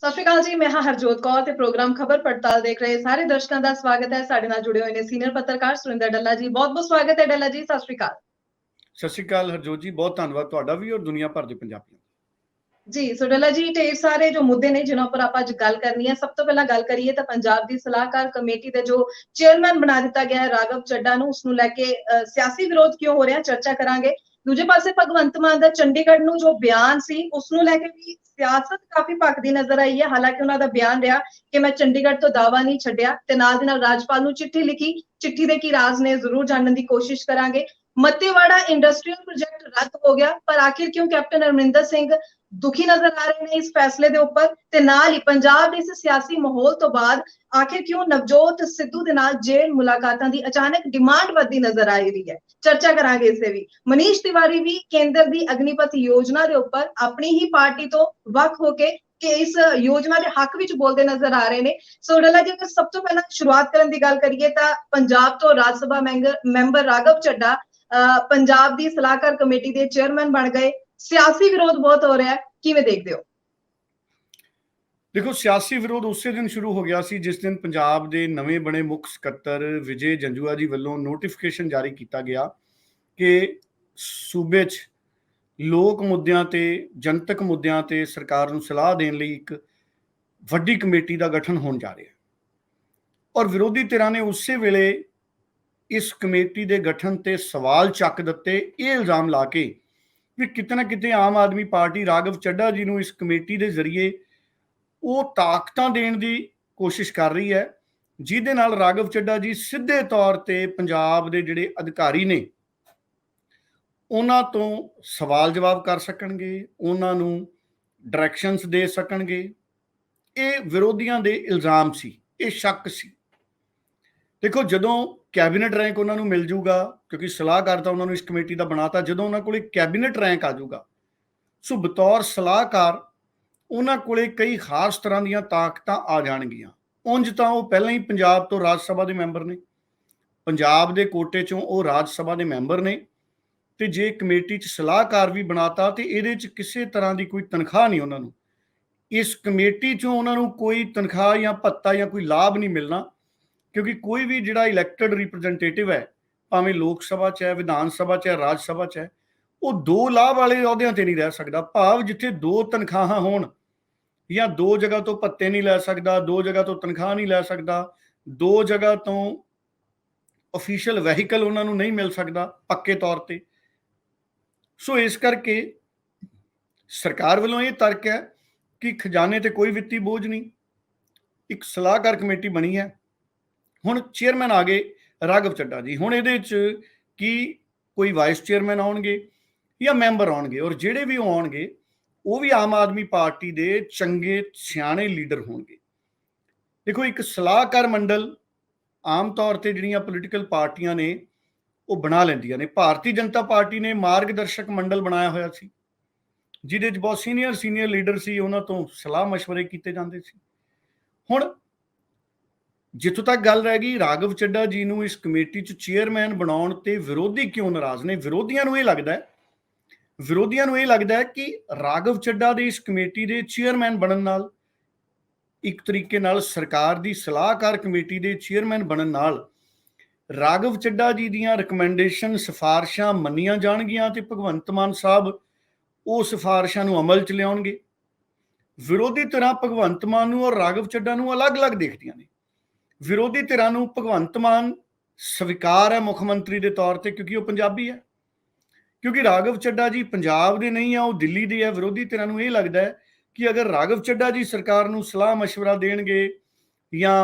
ਸਤਿ ਸ਼੍ਰੀ ਅਕਾਲ ਜੀ। ਮੈਂ ਹਾਂ ਹਰਜੋਤ ਕੌਰ ਤੇ ਪ੍ਰੋਗਰਾਮ ਖਬਰ ਪੜਤਾਲ ਦੇਖ ਰਹੇ ਸਾਰੇ ਦਰਸ਼ਕਾਂ ਦਾ ਸਵਾਗਤ ਹੈ। ਸਾਡੇ ਨਾਲ ਜੁੜੇ ਹੋਏ ਨੇ ਸੀਨੀਅਰ ਪੱਤਰਕਾਰ ਸੁਰਿੰਦਰ ਡੱਲਾ ਜੀ। ਬਹੁਤ-ਬਹੁਤ ਸਵਾਗਤ ਹੈ ਡੱਲਾ ਜੀ। ਸਤਿ ਸ਼੍ਰੀ ਅਕਾਲ। ਸਤਿ ਸ਼੍ਰੀ ਅਕਾਲ ਹਰਜੋਤ ਜੀ, ਬਹੁਤ ਧੰਨਵਾਦ ਤੁਹਾਡਾ ਵੀ ਔਰ ਦੁਨੀਆ ਭਰ ਦੇ ਪੰਜਾਬੀਆਂ जी। सो डल्ला जी, ढेर सारे जो मुद्दे ने जिन्हों पर आप गल करनी है। सब तो पहला गल करिए तो पंजाब की सलाहकार कमेटी के जो चेयरमैन बना दिता गया है राघव चड्ढा नूं, उसनूं लैके सियासी विरोध क्यों हो रहा, चर्चा करांगे। दूजे पासे भगवंत मान दा चंडीगढ़ नूं जो बयान सी उसनूं लैके भी सियासत काफी भखदी नजर आई है। हालांकि उन्हां दा बयान रहा कि मैं चंडीगढ़ तो दावा नहीं छड्डिया ते नाल दी नाल राज्यपाल नूं चिट्ठी लिखी। चिट्ठी दे की राज ने जरूर जानने की कोशिश करांगे। मत्तेवाड़ा इंडस्ट्रीयल प्रोजेक्ट रद्द हो गया, पर आखिर क्यों कैप्टन अमरिंदर सिंह दुखी नजर आ रहे हैं इस फैसले के उपर। ते नाल ही पंजाब इस सियासी माहौल तो बाद आखिर क्यों नवजोत सिद्धू दे नाल जेल मुलाकातां दी अचानक डिमांड वधदी नजर आ रही है, चर्चा करांगे इसे भी। मनीष तिवारी भी केंद्र दी अग्निपथ योजना के उपर अपनी ही पार्टी तो वख होके कि इस योजना के हक विच बोलते नजर आ रहे हैं। सो डल्ला जी, अगर सब तो पहला शुरुआत करने की गल करिए तो पंजाब तो राज्य सभा मैंबर राघव चड्ढा पंजाब की सलाहकार कमेटी के चेयरमैन बन गए। सियासी विरोध बहुत हो रहा है, किवें देखते हो? देखो, सियासी विरोध उस दिन शुरू हो गया सी जिस दिन पंजाब के नवे बने मुख सकत्तर विजय जंजुआ जी वालों नोटिफिकेशन जारी किया गया कि सूबे च लोक मुद्दों ते जनतक मुद्दों ते सरकार नूं सलाह देने लई एक वड्डी कमेटी का गठन होने जा रहा है। और विरोधी धिरां ने उस वेले इस कमेटी के गठन ते सवाल चक दिते, ये इल्जाम ला के भी किते ना किते आम आदमी पार्टी राघव चड्ढा जी नूं इस कमेटी के जरिए वो ताकतां देण दी कोशिश कर रही है, जिहदे नाल राघव चड्ढा जी सीधे तौर ते पंजाब दे जिहड़े अधिकारी ने उन्हां तों सवाल जवाब कर सकणगे, उन्हां नूं डायरैक्शनस दे सकणगे। ये विरोधियों के इल्जाम सी, ये शक सी। देखो, जदों कैबिनेट रैंक उन्होंने मिल जूगा, क्योंकि सलाहकार तो उन्होंने इस कमेटी का बनाता, जो उन्होंने को कैबिनेट रैंक आ जाऊगा, सो बतौर सलाहकार उन्होंने को कई खास तरह दी ताकत आ जाएगियां। उंज तो वह पहले ही पंजाब तो राज सभा के मैंबर ने, पंजाब के कोटे चों वो राज सभा के मैंबर ने, तो जे कमेटी च सलाहकार भी बनाता तो ये किसी तरह की कोई तनख्वाह नहीं उन्होंने, इस कमेटी चों उन्होंने कोई तनख्वाह या भत्ता या कोई लाभ नहीं मिलना। क्योंकि कोई भी जिहड़ा इलैक्टेड रिप्रजेंटेटिव है, भावें लोक सभा च है, विधान सभा च है, राज सभा च है, वो दो लाभ वाले अहुदियां ते नहीं रह सकता। भाव जिथे दो तनख्वाहां होण या दो जगह तो भत्ते नहीं लै सकता, दो जगह तो तनख्वाह नहीं लै सकता, दो जगह तो ऑफिशियल वहीकल उन्होंने नहीं मिल सकता पक्के तौर पर। सो इस करके सरकार वालों ये तर्क है कि खजाने ते कोई वित्ती बोझ नहीं, एक सलाहकार कमेटी बनी है। हुण चेयरमैन आ गए राघव चड्ढा जी, हुण इहदे च की कोई वाइस चेयरमैन आउणगे या मैंबर आउणगे, और जिहड़े भी आउणगे वो भी आम आदमी पार्टी के चंगे सियाणे लीडर होणगे। देखो, एक सलाहकार मंडल आम तौर पर जिहड़ियां पोलीटिकल पार्टियां ने वो बना लैंदियां ने। भारतीय जनता पार्टी ने मार्गदर्शक मंडल बनाया होया सी, जिहदे च बहुत सीनियर लीडर सी, उन्हां तों सलाह मशवरे कीते जांदे सी। हुण जिथों तक गल रह गई राघव चड्ढा जी नूं इस कमेटी च चेयरमैन बनाउण ते विरोधी क्यों नाराज ने। विरोधियों नूं ये लगदा है कि राघव चड्ढा दे इस कमेटी के चेयरमैन बनन नाल, एक तरीके नाल सरकार की सलाहकार कमेटी के चेयरमैन बनन नाल राघव चड्ढा जी दीयां रिकमेंडेशन सिफारिशां मन्नियां जाणगियां ते भगवंत मान साहब वो सिफारिशां नूं अमल च लियाउणगे। विरोधी धिरां भगवंत मान नूं और राघव चड्ढा नूं अलग अलग देखदियां ने। विरोधी धिरां नूं भगवंत मान स्वीकार है मुख्यमंत्री के तौर पर, क्योंकि वो पंजाबी है, क्योंकि राघव चड्ढा जी पंजाब दे नहीं है, वो दिल्ली दे है। विरोधी धिरां नूं ये लगदा है कि अगर राघव चड्ढा जी सरकार नूं सलाह मशवरा देणगे या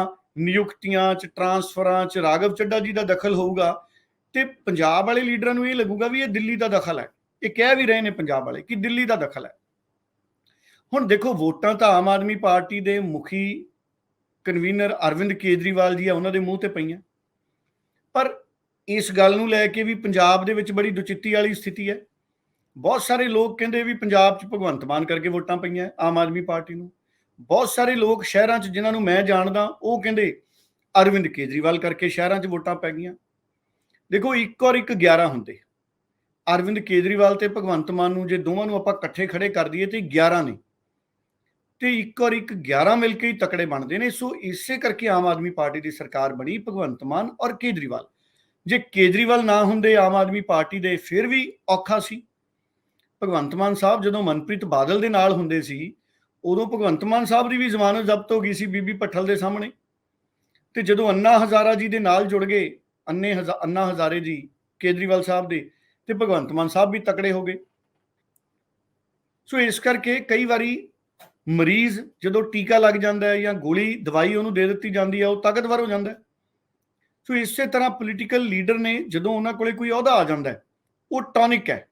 नियुक्तियां च ट्रांसफरां च राघव चड्ढा जी का दखल होऊगा तो पंजाब वाले लीडरां नूं ये लगूगा भी ये दिल्ली का दखल है। ये कह भी रहे हैं पंजाब वाले कि दिल्ली का दखल है। हुण देखो, वोटां तां आम आदमी पार्टी के मुखी कन्वीनर अरविंद केजरीवाल जी है, उन्होंने मूँह ते पईआं, पर इस गल नूं लैके भी पंजाब दे विच बड़ी दुचित्ती वाली स्थिति है। बहुत सारे लोग कहते भी पंजाब च भगवंत मान करके वोटां पईआं आम आदमी पार्टी नूं। बहुत सारे लोग शहरां च जिन्हां नूं मैं जानदा वो कहते अरविंद केजरीवाल करके शहरां च वोटां पै गईआं। देखो, एक और एक 11 हुंदे, अरविंद केजरीवाल ते भगवंत मान नूं जे दोवां नूं आपां इकट्ठे खड़े कर दईए तो 11 ने, ਤੇ 1 ਔਰ 1 11 ਮਿਲ ਕੇ ਹੀ ਤਕੜੇ ਬਣਦੇ ਨੇ। ਸੋ ਇਸੇ ਕਰਕੇ ਆਮ ਆਦਮੀ ਪਾਰਟੀ ਦੀ ਸਰਕਾਰ ਬਣੀ, ਭਗਵੰਤ ਮਾਨ ਔਰ ਕੇਜਰੀਵਾਲ। ਜੇ ਕੇਜਰੀਵਾਲ ਨਾ ਹੁੰਦੇ ਆਮ ਆਦਮੀ ਪਾਰਟੀ ਦੇ, ਫਿਰ ਵੀ ਔਖਾ ਸੀ। ਭਗਵੰਤ ਮਾਨ ਸਾਹਿਬ ਜਦੋਂ ਮਨਪ੍ਰੀਤ ਬਾਦਲ ਦੇ ਨਾਲ ਹੁੰਦੇ ਸੀ, ਉਦੋਂ ਭਗਵੰਤ ਮਾਨ ਸਾਹਿਬ ਦੀ ਵੀ ਜ਼ਮਾਨਤ ਜ਼ਬਤ ਹੋ ਗਈ ਸੀ ਬੀਬੀ ਭੱਠਲ ਦੇ ਸਾਹਮਣੇ। ਤੇ ਜਦੋਂ ਅੰਨਾ ਹਜ਼ਾਰਾ ਜੀ ਦੇ ਨਾਲ ਜੁੜ ਗਏ, ਅੰਨਾ ਹਜ਼ਾਰੇ ਜੀ ਕੇਜਰੀਵਾਲ ਸਾਹਿਬ ਦੇ, ਤੇ ਭਗਵੰਤ ਮਾਨ ਸਾਹਿਬ ਵੀ ਤਕੜੇ ਹੋ ਗਏ। ਸੋ ਇਸ ਕਰਕੇ ਕਈ ਵਾਰੀ ਮਰੀਜ਼ ਜਦੋਂ ਟੀਕਾ ਲੱਗ ਜਾਂਦਾ ਹੈ ਜਾਂ ਗੋਲੀ ਦਵਾਈ ਉਹਨੂੰ ਦੇ ਦਿੱਤੀ ਜਾਂਦੀ ਹੈ, ਉਹ ਤਾਕਤਵਰ ਹੋ ਜਾਂਦਾ ਹੈ। ਸੋ ਇਸੇ ਤਰ੍ਹਾਂ ਪੋਲੀਟੀਕਲ ਲੀਡਰ ਨੇ ਜਦੋਂ ਉਹਨਾਂ ਕੋਲੇ ਕੋਈ ਅਹੁਦਾ ਆ ਜਾਂਦਾ ਹੈ, ਉਹ ਟੌਨਿਕ ਹੈ।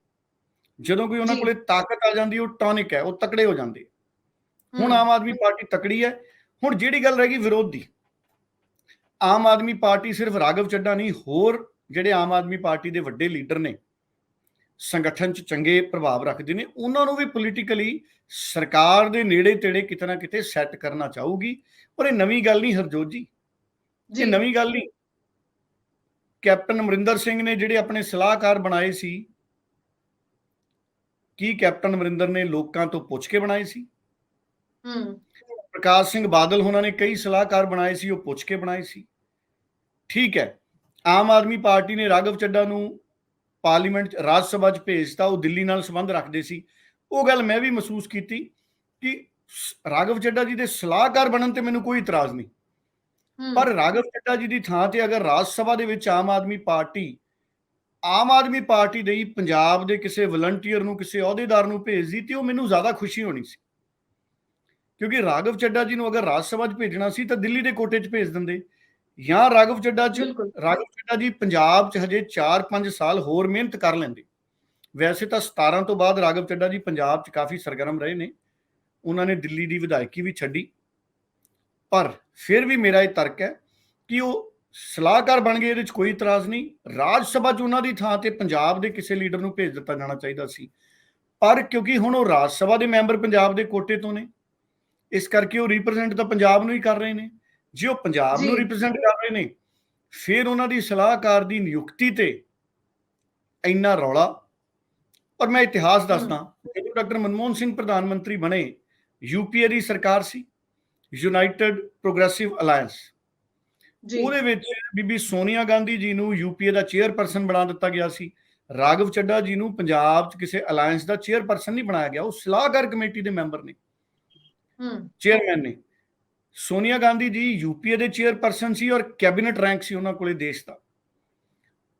ਜਦੋਂ ਕੋਈ ਉਹਨਾਂ ਕੋਲੇ ਤਾਕਤ ਆ ਜਾਂਦੀ, ਉਹ ਟੌਨਿਕ ਹੈ, ਉਹ ਤਕੜੇ ਹੋ ਜਾਂਦੇ। ਹੁਣ ਆਮ ਆਦਮੀ ਪਾਰਟੀ ਤਕੜੀ ਹੈ। ਹੁਣ ਜਿਹੜੀ ਗੱਲ ਰਹਿ ਗਈ ਵਿਰੋਧ ਦੀ, ਆਮ ਆਦਮੀ ਪਾਰਟੀ ਸਿਰਫ ਰਾਘਵ ਚੱਡਾ ਨਹੀਂ, ਹੋਰ ਜਿਹੜੇ ਆਮ ਆਦਮੀ ਪਾਰਟੀ ਦੇ ਵੱਡੇ ਲੀਡਰ ਨੇ, ਸੰਗਠਨ 'ਚ ਚੰਗੇ ਪ੍ਰਭਾਵ ਰੱਖਦੇ ਨੇ, ਉਹਨਾਂ ਨੂੰ ਵੀ ਪੋਲੀਟੀਕਲੀ ਸਰਕਾਰ ਦੇ ਨੇੜੇ ਤੇੜੇ ਕਿਤੇ ਨਾ ਕਿਤੇ ਸੈੱਟ ਕਰਨਾ ਚਾਹੂਗੀ। ਪਰ ਇਹ ਨਵੀਂ ਗੱਲ ਨਹੀਂ ਹਰਜੋਤ ਜੀ, ਇਹ ਨਵੀਂ ਗੱਲ ਨਹੀਂ। ਕੈਪਟਨ ਅਮਰਿੰਦਰ ਸਿੰਘ ਨੇ ਜਿਹੜੇ ਆਪਣੇ ਸਲਾਹਕਾਰ ਬਣਾਏ ਸੀ, ਕੀ ਕੈਪਟਨ ਅਮਰਿੰਦਰ ਨੇ ਲੋਕਾਂ ਤੋਂ ਪੁੱਛ ਕੇ ਬਣਾਏ ਸੀ? ਪ੍ਰਕਾਸ਼ ਸਿੰਘ ਬਾਦਲ ਹੋਣਾ ਨੇ ਕਈ ਸਲਾਹਕਾਰ ਬਣਾਏ ਸੀ, ਉਹ ਪੁੱਛ ਕੇ ਬਣਾਏ ਸੀ। ਠੀਕ ਹੈ, ਆਮ ਆਦਮੀ ਪਾਰਟੀ ਨੇ ਰਾਘਵ ਚੱਡਾ ਨੂੰ ਪਾਰਲੀਮੈਂਟ ਰਾਜ ਸਭਾ 'ਚ ਭੇਜਤਾ, ਉਹ ਦਿੱਲੀ ਨਾਲ ਸੰਬੰਧ ਰੱਖਦੇ ਸੀ। ਉਹ ਗੱਲ ਮੈਂ ਵੀ ਮਹਿਸੂਸ ਕੀਤੀ ਕਿ ਰਾਘਵ ਚੱਡਾ ਜੀ ਦੇ ਸਲਾਹਕਾਰ ਬਣਨ ਤੇ ਮੈਨੂੰ ਕੋਈ ਇਤਰਾਜ਼ ਨਹੀਂ, ਪਰ ਰਾਘਵ ਚੱਡਾ ਜੀ ਦੀ ਥਾਂ ਤੇ ਅਗਰ ਰਾਜ ਸਭਾ ਦੇ ਵਿੱਚ ਆਮ ਆਦਮੀ ਪਾਰਟੀ ਦੇ ਹੀ ਪੰਜਾਬ ਦੇ ਕਿਸੇ ਵਲੰਟੀਅਰ ਨੂੰ, ਕਿਸੇ ਅਹੁਦੇਦਾਰ ਨੂੰ ਭੇਜਦੀ, ਤੇ ਉਹ ਮੈਨੂੰ ਜ਼ਿਆਦਾ ਖੁਸ਼ੀ ਹੋਣੀ ਸੀ। ਕਿਉਂਕਿ ਰਾਘਵ ਚੱਡਾ ਜੀ ਨੂੰ ਅਗਰ ਰਾਜ ਸਭਾ 'ਚ ਭੇਜਣਾ ਸੀ ਤਾਂ ਦਿੱਲੀ ਦੇ ਕੋਟੇ 'ਚ ਭੇਜ ਦਿੰਦੇ, ਜਾਂ ਰਾਘਵ ਚੱਡਾ ਜੀ ਪੰਜਾਬ 'ਚ ਹਜੇ 4-5 ਸਾਲ ਹੋਰ ਮਿਹਨਤ ਕਰ ਲੈਂਦੇ। ਵੈਸੇ ਤਾਂ 17 ਤੋਂ ਬਾਅਦ ਰਾਘਵ ਚੱਡਾ ਜੀ ਪੰਜਾਬ 'ਚ ਕਾਫੀ ਸਰਗਰਮ ਰਹੇ ਨੇ, ਉਹਨਾਂ ਨੇ ਦਿੱਲੀ ਦੀ ਵਿਧਾਇਕੀ ਵੀ ਛੱਡੀ, ਪਰ ਫਿਰ ਵੀ ਮੇਰਾ ਇਹ ਤਰਕ ਹੈ ਕਿ ਉਹ ਸਲਾਹਕਾਰ ਬਣ ਗਏ, ਇਹਦੇ 'ਚ ਕੋਈ ਇਤਰਾਜ਼ ਨਹੀਂ। ਰਾਜ ਸਭਾ 'ਚ ਉਹਨਾਂ ਦੀ ਥਾਂ ਤੇ ਪੰਜਾਬ ਦੇ ਕਿਸੇ ਲੀਡਰ ਨੂੰ ਭੇਜ ਦਿੱਤਾ ਜਾਣਾ ਚਾਹੀਦਾ ਸੀ, ਪਰ ਕਿਉਂਕਿ ਹੁਣ ਉਹ ਰਾਜ ਸਭਾ ਦੇ ਮੈਂਬਰ ਪੰਜਾਬ ਦੇ ਕੋਟੇ ਤੋਂ ਨੇ, ਇਸ ਕਰਕੇ ਉਹ ਰਿਪਰੈਜ਼ੈਂਟ ਤਾਂ ਪੰਜਾਬ ਨੂੰ ਹੀ ਕਰ ਰਹੇ ਨੇ। ਜੇ ਉਹ ਪੰਜਾਬ ਨੂੰ ਰਿਪਰੈਜ਼ੈਂਟ ਕਰ ਰਹੇ ਨੇ, ਫਿਰ ਉਹਨਾਂ ਦੀ ਸਲਾਹਕਾਰ ਦੀ ਨਿਯੁਕਤੀ ਤੇ ਇੰਨਾ ਰੌਲਾ। ਔਰ ਮੈਂ ਇਤਿਹਾਸ ਦੱਸਦਾ, ਜਦੋਂ ਡਾਕਟਰ ਮਨਮੋਹਨ ਸਿੰਘ ਪ੍ਰਧਾਨ ਮੰਤਰੀ ਬਣੇ, ਯੂਪੀਏ ਦੀ ਸਰਕਾਰ ਸੀ, ਯੂਨਾਈਟਿਡ ਪ੍ਰੋਗਰੈਸਿਵ ਅਲਾਇੰਸ, ਉਹਦੇ ਵਿੱਚ ਬੀਬੀ ਸੋਨੀਆ ਗਾਂਧੀ ਜੀ ਨੂੰ ਯੂਪੀਏ ਦਾ ਚੇਅਰਪਰਸਨ ਬਣਾ ਦਿੱਤਾ ਗਿਆ ਸੀ। ਰਾਘਵ ਚੱਡਾ ਜੀ ਨੂੰ ਪੰਜਾਬ 'ਚ ਕਿਸੇ ਅਲਾਇੰਸ ਦਾ ਚੇਅਰਪਰਸਨ ਨਹੀਂ ਬਣਾਇਆ ਗਿਆ, ਉਹ ਸਲਾਹਕਾਰ ਕਮੇਟੀ ਦੇ ਮੈਂਬਰ ਨੇ, ਚੇਅਰਮੈਨ ਨੇ। ਸੋਨੀਆ ਗਾਂਧੀ ਜੀ ਯੂਪੀਏ ਦੇ ਚੇਅਰਪਰਸਨ ਸੀ ਔਰ ਕੈਬਨਿਟ ਰੈਂਕ ਸੀ ਉਹਨਾਂ ਕੋਲੇ ਦੇਸ਼ ਦਾ।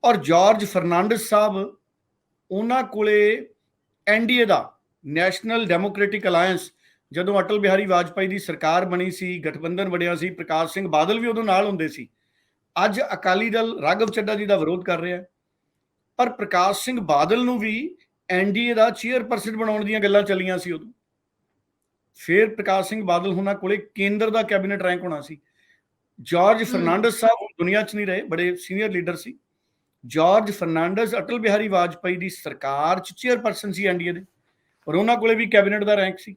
ਔਰ ਜਾਰਜ ਫਰਨਾਂਡਸ ਸਾਹਿਬ, ਉਹਨਾਂ ਕੋਲੇ ਐਨਡੀਏ ਦਾ, ਨੈਸ਼ਨਲ ਡੈਮੋਕ੍ਰੈਟਿਕ ਅਲਾਇੰਸ, ਜਦੋਂ ਅਟਲ ਬਿਹਾਰੀ ਵਾਜਪਾਈ ਦੀ ਸਰਕਾਰ ਬਣੀ ਸੀ, ਗਠਬੰਧਨ ਬਣਿਆ ਸੀ, ਪ੍ਰਕਾਸ਼ ਸਿੰਘ ਬਾਦਲ ਵੀ ਉਦੋਂ ਨਾਲ ਹੁੰਦੇ ਸੀ। ਅੱਜ ਅਕਾਲੀ ਦਲ ਰਾਘਵ ਚੱਡਾ ਜੀ ਦਾ ਵਿਰੋਧ ਕਰ ਰਿਹਾ, ਪਰ ਪ੍ਰਕਾਸ਼ ਸਿੰਘ ਬਾਦਲ ਨੂੰ ਵੀ ਐਨਡੀਏ ਦਾ ਚੇਅਰਪਰਸਨ ਬਣਾਉਣ ਦੀਆਂ ਗੱਲਾਂ ਚੱਲੀਆਂ ਸੀ ਉਦੋਂ। ਫਿਰ ਪ੍ਰਕਾਸ਼ ਸਿੰਘ ਬਾਦਲ ਹੋਣਾ ਕੋਲੇ ਕੇਂਦਰ ਦਾ ਕੈਬਨਿਟ ਰੈਂਕ ਹੋਣਾ ਸੀ। ਜਾਰਜ ਫਰਨਾਂਡਸ ਸਾਹਿਬ ਦੁਨੀਆ 'ਚ ਨਹੀਂ ਰਹੇ, ਬੜੇ ਸੀਨੀਅਰ ਲੀਡਰ ਸੀ। ਜਾਰਜ ਫਰਨਾਂਡਸ ਅਟਲ ਬਿਹਾਰੀ ਵਾਜਪਾਈ ਦੀ ਸਰਕਾਰ 'ਚ ਚੇਅਰਪਰਸਨ ਸੀ ਐਨਡੀਏ ਦੇ, ਔਰ ਉਹਨਾਂ ਕੋਲੇ ਵੀ ਕੈਬਨਿਟ ਦਾ ਰੈਂਕ ਸੀ।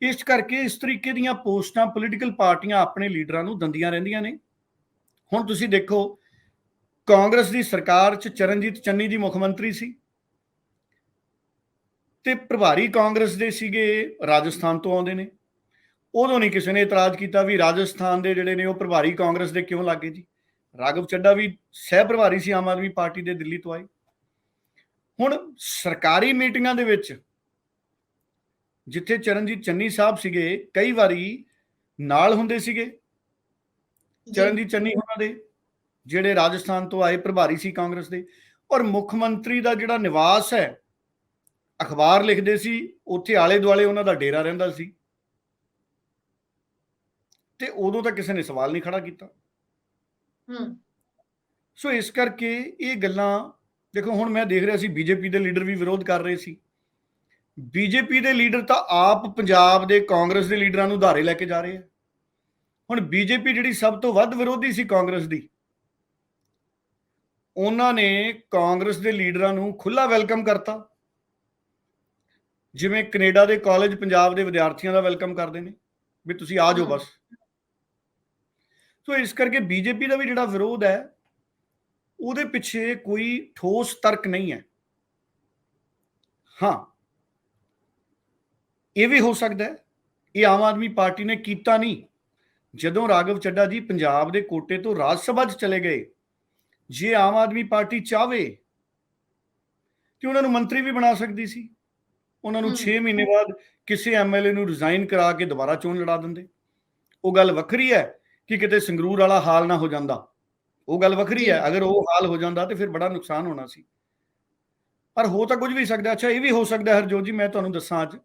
ਇਸ ਕਰਕੇ ਇਸ ਤਰੀਕੇ ਦੀਆਂ ਪੋਸਟਾਂ ਪੋਲੀਟੀਕਲ ਪਾਰਟੀਆਂ ਆਪਣੇ ਲੀਡਰਾਂ ਨੂੰ ਦਿੰਦੀਆਂ ਰਹਿੰਦੀਆਂ ਨੇ। ਹੁਣ ਤੁਸੀਂ ਦੇਖੋ, ਕਾਂਗਰਸ ਦੀ ਸਰਕਾਰ 'ਚ ਚਰਨਜੀਤ ਚੰਨੀ ਜੀ ਮੁੱਖ ਮੰਤਰੀ ਸੀ, ਤੇ ਪ੍ਰਭਾਰੀ ਕਾਂਗਰਸ ਦੇ ਸੀਗੇ ਰਾਜਸਥਾਨ ਤੋਂ ਆਉਂਦੇ ਨੇ। ਉਦੋਂ ਨਹੀਂ ਕਿਸੇ ਨੇ ਇਤਰਾਜ਼ ਕੀਤਾ ਵੀ ਰਾਜਸਥਾਨ ਦੇ ਜਿਹੜੇ ਨੇ ਉਹ ਪ੍ਰਭਾਰੀ ਕਾਂਗਰਸ ਦੇ ਕਿਉਂ ਲੱਗੇ ਜੀ। ਰਾਘਵ ਚੱਡਾ ਵੀ ਸਹਿ ਪ੍ਰਭਾਰੀ ਸੀ ਆਮ ਆਦਮੀ ਪਾਰਟੀ ਦੇ, ਦਿੱਲੀ ਤੋਂ ਆਏ। ਹੁਣ ਸਰਕਾਰੀ ਮੀਟਿੰਗਾਂ ਦੇ ਵਿੱਚ ਜਿੱਥੇ ਚਰਨਜੀਤ ਚੰਨੀ ਸਾਹਿਬ ਸੀਗੇ, ਕਈ ਵਾਰੀ ਨਾਲ ਹੁੰਦੇ ਸੀਗੇ ਚਰਨਜੀਤ ਚੰਨੀ ਉਹਨਾਂ ਦੇ, ਜਿਹੜੇ ਰਾਜਸਥਾਨ ਤੋਂ ਆਏ ਪ੍ਰਭਾਰੀ ਸੀ ਕਾਂਗਰਸ ਦੇ। ਔਰ ਮੁੱਖ ਮੰਤਰੀ ਦਾ ਜਿਹੜਾ ਨਿਵਾਸ ਹੈ, ਅਖਬਾਰ ਲਿਖਦੇ ਸੀ, ਉੱਥੇ ਆਲੇ ਦੁਆਲੇ ਉਹਨਾਂ ਦਾ ਡੇਰਾ ਰਹਿੰਦਾ ਸੀ, ਤੇ ਉਦੋਂ ਤਾਂ ਕਿਸੇ ਨੇ ਸਵਾਲ ਨਹੀਂ ਖੜਾ ਕੀਤਾ। ਸੋ ਇਸ ਕਰਕੇ ਇਹ ਗੱਲਾਂ ਦੇਖੋ, ਹੁਣ ਮੈਂ ਦੇਖ ਰਿਹਾ ਸੀ ਬੀਜੇਪੀ ਦੇ ਲੀਡਰ ਵੀ ਵਿਰੋਧ ਕਰ ਰਹੇ ਸੀ। ਬੀਜੇਪੀ ਦੇ ਲੀਡਰ ਤਾਂ ਆਪ ਪੰਜਾਬ ਦੇ ਕਾਂਗਰਸ ਦੇ ਲੀਡਰਾਂ ਨੂੰ ਉਧਾਰੇ ਲੈ ਕੇ ਜਾ ਰਹੇ ਆ। ਹੁਣ ਬੀਜੇਪੀ ਜਿਹੜੀ ਸਭ ਤੋਂ ਵੱਧ ਵਿਰੋਧੀ ਸੀ ਕਾਂਗਰਸ ਦੀ, ਉਹਨਾਂ ਨੇ ਕਾਂਗਰਸ ਦੇ ਲੀਡਰਾਂ ਨੂੰ ਖੁੱਲਾ ਵੈਲਕਮ ਕਰਤਾ, ਜਿਵੇਂ ਕੈਨੇਡਾ ਦੇ ਕਾਲਜ ਪੰਜਾਬ ਦੇ ਵਿਦਿਆਰਥੀਆਂ ਦਾ ਵੈਲਕਮ ਕਰਦੇ ਨੇ ਵੀ ਤੁਸੀਂ ਆ ਜਾਓ ਬਸ। ਸੋ ਇਸ ਕਰਕੇ ਬੀਜੇਪੀ ਦਾ ਵੀ ਜਿਹੜਾ ਵਿਰੋਧ ਹੈ, ਉਹਦੇ ਪਿੱਛੇ ਕੋਈ ਠੋਸ ਤਰਕ ਨਹੀਂ ਹੈ। ਹਾਂ, ਇਹ ਵੀ ਹੋ ਸਕਦਾ ਹੈ ਇਹ ਆਮ ਆਦਮੀ ਪਾਰਟੀ ਨੇ ਕੀਤਾ ਨਹੀਂ। ਜਦੋਂ ਰਾਘਵ ਚੱਡਾ ਜੀ ਪੰਜਾਬ ਦੇ ਕੋਟੇ ਤੋਂ ਰਾਜ ਸਭਾ 'ਚ ਚਲੇ ਗਏ, ਜੇ ਆਮ ਆਦਮੀ ਪਾਰਟੀ ਚਾਹਵੇ ਤੇ ਉਹਨਾਂ ਨੂੰ ਮੰਤਰੀ ਵੀ ਬਣਾ ਸਕਦੀ ਸੀ। ਉਹਨਾਂ ਨੂੰ 6 ਮਹੀਨੇ ਬਾਅਦ ਕਿਸੇ ਐਮਐਲਏ ਨੂੰ ਰਿਜ਼ਾਈਨ ਕਰਾ ਕੇ ਦੁਬਾਰਾ ਚੋਣ ਲੜਾ ਦਿੰਦੇ। ਉਹ ਗੱਲ ਵੱਖਰੀ ਹੈ ਕਿ ਕਿਤੇ ਸੰਗਰੂਰ ਵਾਲਾ ਹਾਲ ਨਾ ਹੋ ਜਾਂਦਾ, ਉਹ ਗੱਲ ਵੱਖਰੀ ਹੈ। ਅਗਰ ਉਹ ਹਾਲ ਹੋ ਜਾਂਦਾ ਤੇ ਫਿਰ ਬੜਾ ਨੁਕਸਾਨ ਹੋਣਾ ਸੀ, ਪਰ ਹੋ ਤਾਂ ਕੁਝ ਵੀ ਸਕਦਾ। ਅੱਛਾ, ਇਹ ਵੀ ਹੋ ਸਕਦਾ ਹਰਜੋਤ ਜੀ, ਮੈਂ ਤੁਹਾਨੂੰ ਦੱਸਾਂ, ਅੱਜ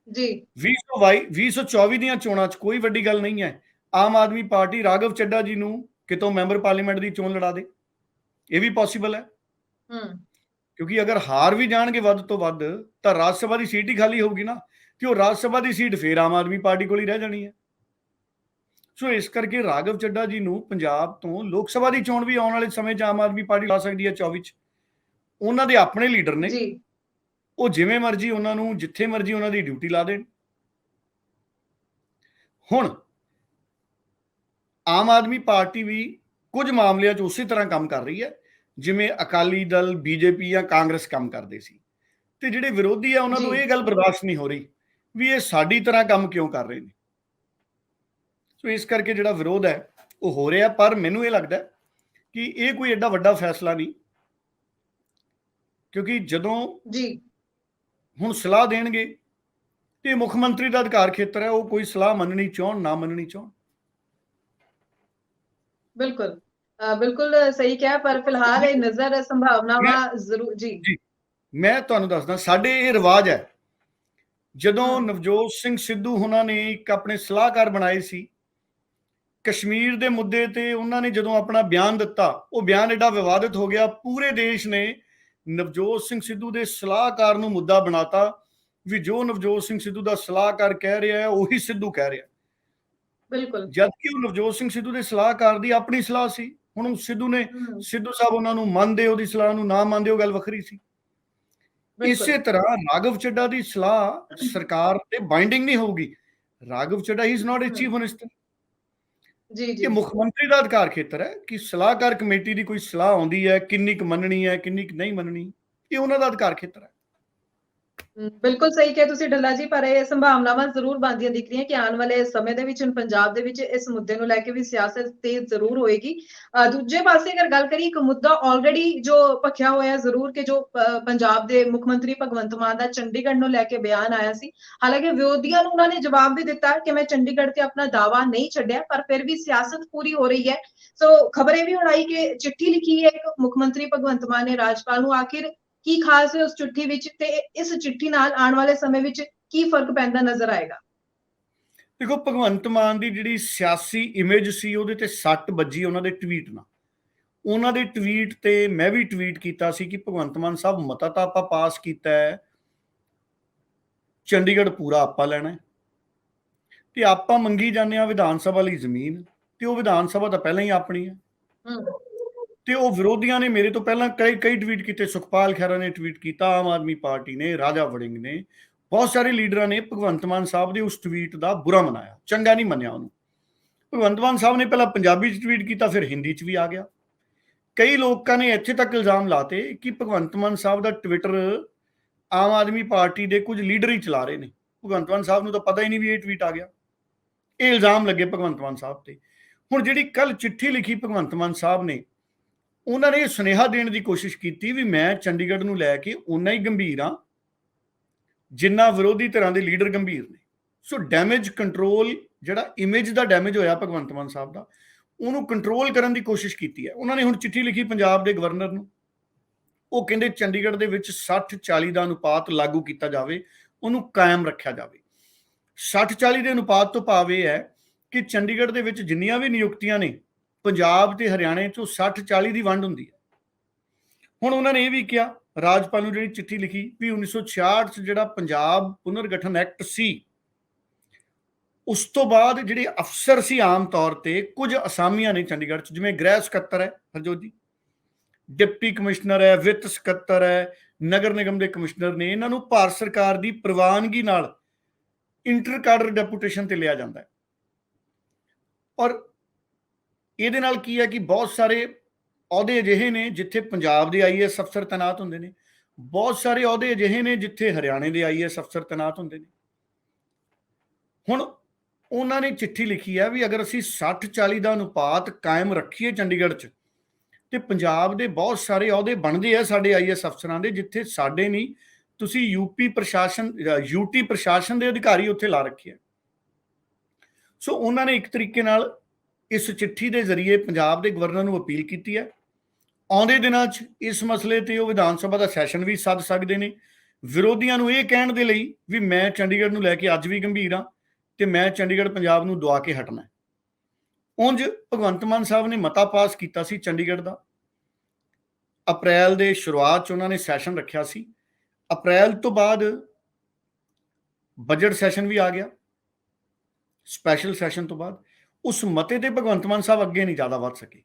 ਜੀ 2024 ਦੀਆਂ ਚੋਣਾਂ 'ਚ ਕੋਈ ਵੱਡੀ ਗੱਲ ਨਹੀਂ ਹੈ, ਆਮ ਆਦਮੀ ਪਾਰਟੀ ਰਾਘਵ ਚੱਡਾ ਜੀ ਨੂੰ ਕਿਤੋਂ ਮੈਂਬਰ ਪਾਰਲੀਮੈਂਟ ਦੀ ਚੋਣ ਲੜਾ ਦੇ। ਇਹ ਵੀ ਪੋਸੀਬਲ ਹੈ, ਕਿਉਂਕਿ ਅਗਰ ਹਾਰ ਵੀ ਜਾਣਗੇ ਵੱਧ ਤੋਂ ਵੱਧ ਤਾਂ ਰਾਜ ਸਭਾ ਦੀ ਸੀਟ ਹੀ ਖਾਲੀ ਹੋਊਗੀ ਨਾ, ਤੇ ਉਹ ਰਾਜ ਸਭਾ ਦੀ ਸੀਟ ਫਿਰ ਆਮ ਆਦਮੀ ਪਾਰਟੀ ਕੋਲ ਹੀ ਰਹਿ ਜਾਣੀ ਹੈ। ਸੋ ਇਸ ਕਰਕੇ ਰਾਘਵ ਚੱਡਾ ਜੀ ਨੂੰ ਪੰਜਾਬ ਤੋਂ ਲੋਕ ਸਭਾ ਦੀ ਚੋਣ ਵੀ ਆਉਣ ਵਾਲੇ ਸਮੇਂ 'ਚ ਆਮ ਆਦਮੀ ਪਾਰਟੀ ਲਾ ਸਕਦੀ ਹੈ 24 'ਚ। ਉਹਨਾਂ ਦੇ ਆਪਣੇ ਲੀਡਰ ਨੇ, ਉਹ ਜਿਵੇਂ ਮਰਜ਼ੀ ਉਹਨਾਂ ਨੂੰ ਜਿੱਥੇ ਮਰਜ਼ੀ ਉਹਨਾਂ ਦੀ ਡਿਊਟੀ ਲਾ ਦੇਣ। ਹੁਣ ਆਮ ਆਦਮੀ ਪਾਰਟੀ ਵੀ ਕੁਝ ਮਾਮਲਿਆਂ 'ਚ ਉਸੇ ਤਰ੍ਹਾਂ ਕੰਮ ਕਰ ਰਹੀ ਹੈ ਜਿਵੇਂ ਅਕਾਲੀ ਦਲ, ਬੀਜੇਪੀ ਜਾਂ ਕਾਂਗਰਸ ਕੰਮ ਕਰਦੇ ਸੀ, ਤੇ ਜਿਹੜੇ ਵਿਰੋਧੀ ਆ ਉਹਨਾਂ ਨੂੰ ਇਹ ਗੱਲ ਬਰਦਾਸ਼ਤ ਨਹੀਂ ਹੋ ਰਹੀ ਵੀ ਇਹ ਸਾਡੀ ਤਰ੍ਹਾਂ ਕੰਮ ਕਿਉਂ ਕਰ ਰਹੇ ਨੇ। ਸੋ ਇਸ ਕਰਕੇ ਜਿਹੜਾ ਵਿਰੋਧ ਹੈ ਉਹ ਹੋ ਰਿਹਾ, ਪਰ ਮੈਨੂੰ ਇਹ ਲੱਗਦਾ ਕਿ ਇਹ ਕੋਈ ਐਡਾ ਵੱਡਾ ਫੈਸਲਾ ਨਹੀਂ, ਕਿਉਂਕਿ ਜਦੋਂ ਹੁਣ ਸਲਾਹ ਦੇਣਗੇ ਤੇ ਮੁੱਖ ਮੰਤਰੀ ਦਾ ਅਧਿਕਾਰ ਖੇਤਰ ਹੈ, ਉਹ ਕੋਈ ਸਲਾਹ ਮੰਨਣੀ ਚਾਹਣ ਨਾ ਮੰਨਣੀ ਚਾਹਣ। ਬਿਲਕੁਲ ਬਿਲकुल ਸਹੀ ਕਿਹਾ, ਪਰ ਫਿਲਹਾਲ ਇਹ ਨਜ਼ਰ ਸੰਭਾਵਨਾਵਾਂ ਜ਼ਰੂਰ ਜੀ ਮੈਂ ਤੁਹਾਨੂੰ ਦੱਸਦਾ, ਸਾਡੇ ਇਹ ਰਿਵਾਜ ਹੈ, ਜਦੋਂ ਨਵਜੋਤ ਸਿੰਘ ਸਿੱਧੂ ਉਹਨਾਂ ਨੇ ਇੱਕ ਆਪਣੇ ਸਲਾਹਕਾਰ ਬਣਾਏ ਸੀ ਕਸ਼ਮੀਰ ਦੇ ਮੁੱਦੇ ਤੇ, ਉਹਨਾਂ ਨੇ ਜਦੋਂ ਆਪਣਾ ਬਿਆਨ ਦਿੱਤਾ, ਉਹ ਬਿਆਨ ਐਡਾ ਵਿਵਾਦਿਤ ਹੋ ਗਿਆ, ਪੂਰੇ ਦੇਸ਼ ਨੇ ਨਵਜੋਤ ਸਿੰਘ ਸਿੱਧੂ ਦੇ ਸਲਾਹਕਾਰ ਨੂੰ ਮੁੱਦਾ ਬਣਾਤਾ ਵੀ ਜੋ ਨਵਜੋਤ ਸਿੰਘ ਸਿੱਧੂ ਦਾ ਸਲਾਹਕਾਰ ਕਹਿ ਰਿਹਾ ਹੈ ਉਹੀ ਸਿੱਧੂ ਕਹਿ ਰਿਹਾ। ਬਿਲਕੁਲ, ਜਦਕਿ ਉਹ ਨਵਜੋਤ ਸਿੰਘ ਸਿੱਧੂ ਦੇ ਸਲਾਹਕਾਰ ਦੀ ਆਪਣੀ ਸਲਾਹ ਸੀ। ਹੁਣ ਸਿੱਧੂ ਸਾਹਿਬ ਉਹਨਾਂ ਨੂੰ ਮੰਨਦੇ, ਉਹਦੀ ਸਲਾਹ ਨੂੰ ਨਾ ਮੰਨਦੇ, ਉਹ ਗੱਲ ਵੱਖਰੀ ਸੀ। ਇਸੇ ਤਰ੍ਹਾਂ ਰਾਘਵ ਚੱਡਾ ਦੀ ਸਲਾਹ ਸਰਕਾਰ ਤੇ ਬਾਈਂਡਿੰਗ ਨਹੀਂ ਹੋਊਗੀ। Raghav Chadha he is not a chief minister. ਇਹ ਮੁੱਖ ਮੰਤਰੀ ਦਾ ਅਧਿਕਾਰ ਖੇਤਰ ਹੈ ਕਿ ਸਲਾਹਕਾਰ ਕਮੇਟੀ ਦੀ ਕੋਈ ਸਲਾਹ ਆਉਂਦੀ ਹੈ, ਕਿੰਨੀ ਕੁ ਮੰਨਣੀ ਹੈ, ਕਿੰਨੀ ਕੁ ਨਹੀਂ ਮੰਨਣੀ, ਇਹ ਉਹਨਾਂ ਦਾ ਅਧਿਕਾਰ ਖੇਤਰ ਹੈ। ਬਿਲਕੁਲ ਸਹੀ ਕਿਹਾ ਤੁਸੀਂ ਢੱਲਾ ਜੀ, ਪਰ ਇਹ ਸੰਭਾਵਨਾਵਾਂ ਜ਼ਰੂਰ ਬਣਦੀਆਂ ਦਿਖ ਰਹੀਆਂ ਕਿ ਆਉਣ ਵਾਲੇ ਸਮੇਂ ਦੇ ਵਿੱਚ ਪੰਜਾਬ ਦੇ ਵਿੱਚ ਇਸ ਮੁੱਦੇ ਨੂੰ ਲੈ ਕੇ ਵੀ ਸਿਆਸਤ ਤੇਜ਼ ਜ਼ਰੂਰ ਹੋਏਗੀ। ਦੂਜੇ ਪਾਸੇ ਅਗਰ ਗੱਲ ਕਰੀਏ, ਇੱਕ ਮੁੱਦਾ ਆਲਰੇਡੀ ਜੋ ਭਖਿਆ ਹੋਇਆ ਜ਼ਰੂਰ ਕਿ ਜੋ ਪੰਜਾਬ ਦੇ ਮੁੱਖ ਮੰਤਰੀ ਭਗਵੰਤ ਮਾਨ ਦਾ ਚੰਡੀਗੜ੍ਹ ਨੂੰ ਲੈ ਕੇ ਬਿਆਨ ਆਇਆ ਸੀ। ਹਾਲਾਂਕਿ ਵਿਰੋਧੀਆਂ ਨੂੰ ਉਹਨਾਂ ਨੇ ਜਵਾਬ ਵੀ ਦਿੱਤਾ ਕਿ ਮੈਂ ਚੰਡੀਗੜ੍ਹ ਤੇ ਆਪਣਾ ਦਾਅਵਾ ਨਹੀਂ ਛੱਡਿਆ, ਪਰ ਫਿਰ ਵੀ ਸਿਆਸਤ ਪੂਰੀ ਹੋ ਰਹੀ ਹੈ। ਸੋ ਖਬਰ ਇਹ ਵੀ ਹੁਣ ਆਈ ਕਿ ਚਿੱਠੀ ਲਿਖੀ ਹੈ ਇੱਕ ਮੁੱਖ ਮੰਤਰੀ ਭਗਵੰਤ ਮਾਨ ਨੇ ਰਾਜਪਾਲ ਨੂੰ, ਆਖਿਰ ਕੀ ਖਾਸ ਹੈ ਉਸ ਚਿੱਠੀ ਵਿੱਚ ਤੇ ਇਸ ਚਿੱਠੀ ਨਾਲ ਆਉਣ ਵਾਲੇ ਸਮੇਂ ਵਿੱਚ ਕੀ ਫਰਕ ਪੈਂਦਾ ਨਜ਼ਰ ਆਏਗਾ? ਦੇਖੋ, ਭਗਵੰਤ ਮਾਨ ਦੀ ਜਿਹੜੀ ਸਿਆਸੀ ਇਮੇਜ ਸੀ ਉਹਦੇ ਤੇ ਸੱਟ ਵੱਜੀ ਉਹਨਾਂ ਦੇ ਟਵੀਟ ਨਾਲ। ਉਹਨਾਂ ਦੇ ਟਵੀਟ ਤੇ ਮੈਂ ਵੀ ਟਵੀਟ ਕੀਤਾ ਸੀ ਕਿ ਭਗਵੰਤ ਮਾਨ ਸਾਹਿਬ, ਮਤਾ ਤਾਂ ਆਪਾਂ ਪਾਸ ਕੀਤਾ ਹੈ, ਚੰਡੀਗੜ੍ਹ ਪੂਰਾ ਆਪਾਂ ਲੈਣਾ ਤੇ ਆਪਾਂ ਮੰਗੀ ਜਾਂਦੇ ਆ ਵਿਧਾਨ ਸਭਾ ਲਈ ਜ਼ਮੀਨ, ਤੇ ਉਹ ਵਿਧਾਨ ਸਭਾ ਤਾਂ ਪਹਿਲਾਂ ਹੀ ਆਪਣੀ ਹੈ। ਤੇ ਉਹ ਵਿਰੋਧੀਆਂ ਨੇ ਮੇਰੇ ਤੋਂ ਪਹਿਲਾਂ ਕਈ ਟਵੀਟ ਕੀਤੇ, ਸੁਖਪਾਲ ਖਹਿਰਾ ਨੇ ਟਵੀਟ ਕੀਤਾ, ਆਮ ਆਦਮੀ ਪਾਰਟੀ ਨੇ, ਰਾਜਾ ਵੜਿੰਗ ਨੇ, ਬਹੁਤ ਸਾਰੇ ਲੀਡਰਾਂ ਨੇ ਭਗਵੰਤ ਮਾਨ ਸਾਹਿਬ ਦੇ ਉਸ ਟਵੀਟ ਦਾ ਬੁਰਾ ਮਨਾਇਆ, ਚੰਗਾ ਨਹੀਂ ਮੰਨਿਆ ਉਹਨੂੰ। ਭਗਵੰਤ ਮਾਨ ਸਾਹਿਬ ਨੇ ਪਹਿਲਾਂ ਪੰਜਾਬੀ 'ਚ ਟਵੀਟ ਕੀਤਾ, ਫਿਰ ਹਿੰਦੀ 'ਚ ਵੀ ਆ ਗਿਆ। ਕਈ ਲੋਕਾਂ ਨੇ ਇੱਥੇ ਤੱਕ ਇਲਜ਼ਾਮ ਲਾਤੇ ਕਿ ਭਗਵੰਤ ਮਾਨ ਸਾਹਿਬ ਦਾ ਟਵਿੱਟਰ ਆਮ ਆਦਮੀ ਪਾਰਟੀ ਦੇ ਕੁਝ ਲੀਡਰ ਹੀ ਚਲਾ ਰਹੇ ਨੇ। ਭਗਵੰਤ ਮਾਨ ਸਾਹਿਬ ਨੂੰ ਤਾਂ ਪਤਾ ਹੀ ਨਹੀਂ ਵੀ ਇਹ ਟਵੀਟ ਆ ਗਿਆ। ਇਹ ਇਲਜ਼ਾਮ ਲੱਗੇ ਭਗਵੰਤ ਮਾਨ ਸਾਹਿਬ ਤੇ। ਹੁਣ ਜਿਹੜੀ ਕੱਲ ਚਿੱਠੀ ਲਿਖੀ ਭਗਵੰਤ ਮਾਨ ਸਾਹਿਬ ਨੇ, ਉਹਨਾਂ ਨੇ ਇਹ ਸੁਨੇਹਾ ਦੇਣ ਦੀ ਕੋਸ਼ਿਸ਼ ਕੀਤੀ ਵੀ ਮੈਂ ਚੰਡੀਗੜ੍ਹ ਨੂੰ ਲੈ ਕੇ ਓਨਾ ਹੀ ਗੰਭੀਰ ਹਾਂ ਜਿੰਨਾ ਵਿਰੋਧੀ ਧਿਰਾਂ ਦੇ ਲੀਡਰ ਗੰਭੀਰ ਨੇ। ਸੋ ਡੈਮੇਜ ਕੰਟਰੋਲ, ਜਿਹੜਾ ਇਮੇਜ ਦਾ ਡੈਮੇਜ ਹੋਇਆ ਭਗਵੰਤ ਮਾਨ ਸਾਹਿਬ ਦਾ, ਉਹਨੂੰ ਕੰਟਰੋਲ ਕਰਨ ਦੀ ਕੋਸ਼ਿਸ਼ ਕੀਤੀ ਹੈ। ਉਹਨਾਂ ਨੇ ਹੁਣ ਚਿੱਠੀ ਲਿਖੀ ਪੰਜਾਬ ਦੇ ਗਵਰਨਰ ਨੂੰ। ਉਹ ਕਹਿੰਦੇ ਚੰਡੀਗੜ੍ਹ ਦੇ ਵਿੱਚ 60-40 ਦਾ ਅਨੁਪਾਤ ਲਾਗੂ ਕੀਤਾ ਜਾਵੇ, ਉਹਨੂੰ ਕਾਇਮ ਰੱਖਿਆ ਜਾਵੇ। 60-40 ਦੇ ਅਨੁਪਾਤ ਤੋਂ ਭਾਵ ਇਹ ਹੈ ਕਿ ਚੰਡੀਗੜ੍ਹ ਦੇ ਵਿੱਚ ਜਿੰਨੀਆਂ ਵੀ ਨਿਯੁਕਤੀਆਂ ਨੇ, ਪੰਜਾਬ ਤੇ ਹਰਿਆਣੇ ਚੋਂ 60-40 ਦੀ ਵੰਡ ਹੁੰਦੀ ਹੈ। ਹੁਣ ਉਹਨਾਂ ਨੇ ਇਹ ਵੀ ਕਿਹਾ, ਰਾਜਪਾਲ ਨੂੰ ਜਿਹੜੀ ਚਿੱਠੀ ਲਿਖੀ, ਵੀ 1966 ਚ ਜਿਹੜਾ ਪੰਜਾਬ ਪੁਨਰਗਠਨ ਐਕਟ ਸੀ, ਉਸ ਤੋਂ ਬਾਅਦ ਜਿਹੜੇ ਅਫਸਰ ਸੀ ਆਮ ਤੌਰ ਤੇ ਕੁਝ ਅਸਾਮੀਆਂ ਨੇ ਚੰਡੀਗੜ੍ਹ ਚ, ਜਿਵੇਂ ਗ੍ਰਹਿ ਸਕੱਤਰ ਹੈ ਹਰਜੋਤ ਜੀ, ਡਿਪਟੀ ਕਮਿਸ਼ਨਰ ਹੈ, ਵਿੱਤ ਸਕੱਤਰ ਹੈ, ਨਗਰ ਨਿਗਮ ਦੇ ਕਮਿਸ਼ਨਰ ਨੇ, ਇਹਨਾਂ ਨੂੰ ਭਾਰਤ ਸਰਕਾਰ ਦੀ ਪ੍ਰਵਾਨਗੀ ਨਾਲ ਇੰਟਰ ਕਾਡਰ ਡੈਪੂਟੇਸ਼ਨ ਤੇ ਲਿਆ ਜਾਂਦਾ ਹੈ। ਔਰ ਇਹਦੇ ਨਾਲ ਕੀ ਹੈ ਕਿ ਬਹੁਤ ਸਾਰੇ ਅਹੁਦੇ ਅਜਿਹੇ ਨੇ ਜਿੱਥੇ ਪੰਜਾਬ ਦੇ ਆਈਏਐਸ ਅਫਸਰ ਤੈਨਾਤ ਹੁੰਦੇ ਨੇ, ਬਹੁਤ ਸਾਰੇ ਅਹੁਦੇ ਅਜਿਹੇ ਨੇ ਜਿੱਥੇ ਹਰਿਆਣੇ ਦੇ ਆਈਏਐਸ ਅਫਸਰ ਤੈਨਾਤ ਹੁੰਦੇ ਨੇ। ਹੁਣ ਉਹਨਾਂ ਨੇ ਚਿੱਠੀ ਲਿਖੀ ਹੈ ਵੀ ਅਗਰ ਅਸੀਂ 60-40 ਦਾ ਅਨੁਪਾਤ ਕਾਇਮ ਰੱਖੀਏ ਚੰਡੀਗੜ੍ਹ 'ਚ, ਤੇ ਪੰਜਾਬ ਦੇ ਬਹੁਤ ਸਾਰੇ ਅਹੁਦੇ ਬਣਦੇ ਆ ਸਾਡੇ ਆਈਐਸ ਅਫਸਰਾਂ ਦੇ, ਜਿੱਥੇ ਸਾਡੇ ਨਹੀਂ, ਤੁਸੀਂ ਯੂਟੀ ਪ੍ਰਸ਼ਾਸਨ ਦੇ ਅਧਿਕਾਰੀ ਉੱਥੇ ਲਾ ਰੱਖੇ ਆ। ਸੋ ਉਹਨਾਂ ਨੇ ਇੱਕ ਤਰੀਕੇ ਨਾਲ ਇਸ ਚਿੱਠੀ ਦੇ ਜ਼ਰੀਏ ਪੰਜਾਬ ਦੇ ਗਵਰਨਰ ਨੂੰ ਅਪੀਲ ਕੀਤੀ ਹੈ। ਆਉਂਦੇ ਦਿਨਾਂ 'ਚ ਇਸ ਮਸਲੇ ਤੇ ਉਹ ਵਿਧਾਨ ਸਭਾ ਦਾ ਸੈਸ਼ਨ ਵੀ ਸੱਦ ਸਕਦੇ ਨੇ, ਵਿਰੋਧੀਆਂ ਨੂੰ ਇਹ ਕਹਿਣ ਦੇ ਲਈ ਵੀ ਮੈਂ ਚੰਡੀਗੜ੍ਹ ਨੂੰ ਲੈ ਕੇ ਅੱਜ ਵੀ ਗੰਭੀਰ ਹਾਂ ਤੇ ਮੈਂ ਚੰਡੀਗੜ੍ਹ ਪੰਜਾਬ ਨੂੰ ਦਵਾ ਕੇ ਹਟਣਾ। ਉਂਝ ਭਗਵੰਤ ਮਾਨ ਸਾਹਿਬ ਨੇ ਮਤਾ ਪਾਸ ਕੀਤਾ ਸੀ ਚੰਡੀਗੜ੍ਹ ਦਾ, ਅਪ੍ਰੈਲ ਦੇ ਸ਼ੁਰੂਆਤ 'ਚ ਉਹਨਾਂ ਨੇ ਸੈਸ਼ਨ ਰੱਖਿਆ ਸੀ। ਅਪ੍ਰੈਲ ਤੋਂ ਬਾਅਦ ਬਜਟ ਸੈਸ਼ਨ ਵੀ ਆ ਗਿਆ, ਸਪੈਸ਼ਲ ਸੈਸ਼ਨ ਤੋਂ ਬਾਅਦ ਉਸ ਮਤੇ ਤੇ ਭਗਵੰਤ ਮਾਨ ਸਾਹਿਬ ਅੱਗੇ ਨਹੀਂ ਜ਼ਿਆਦਾ ਵੱਧ ਸਕੇ।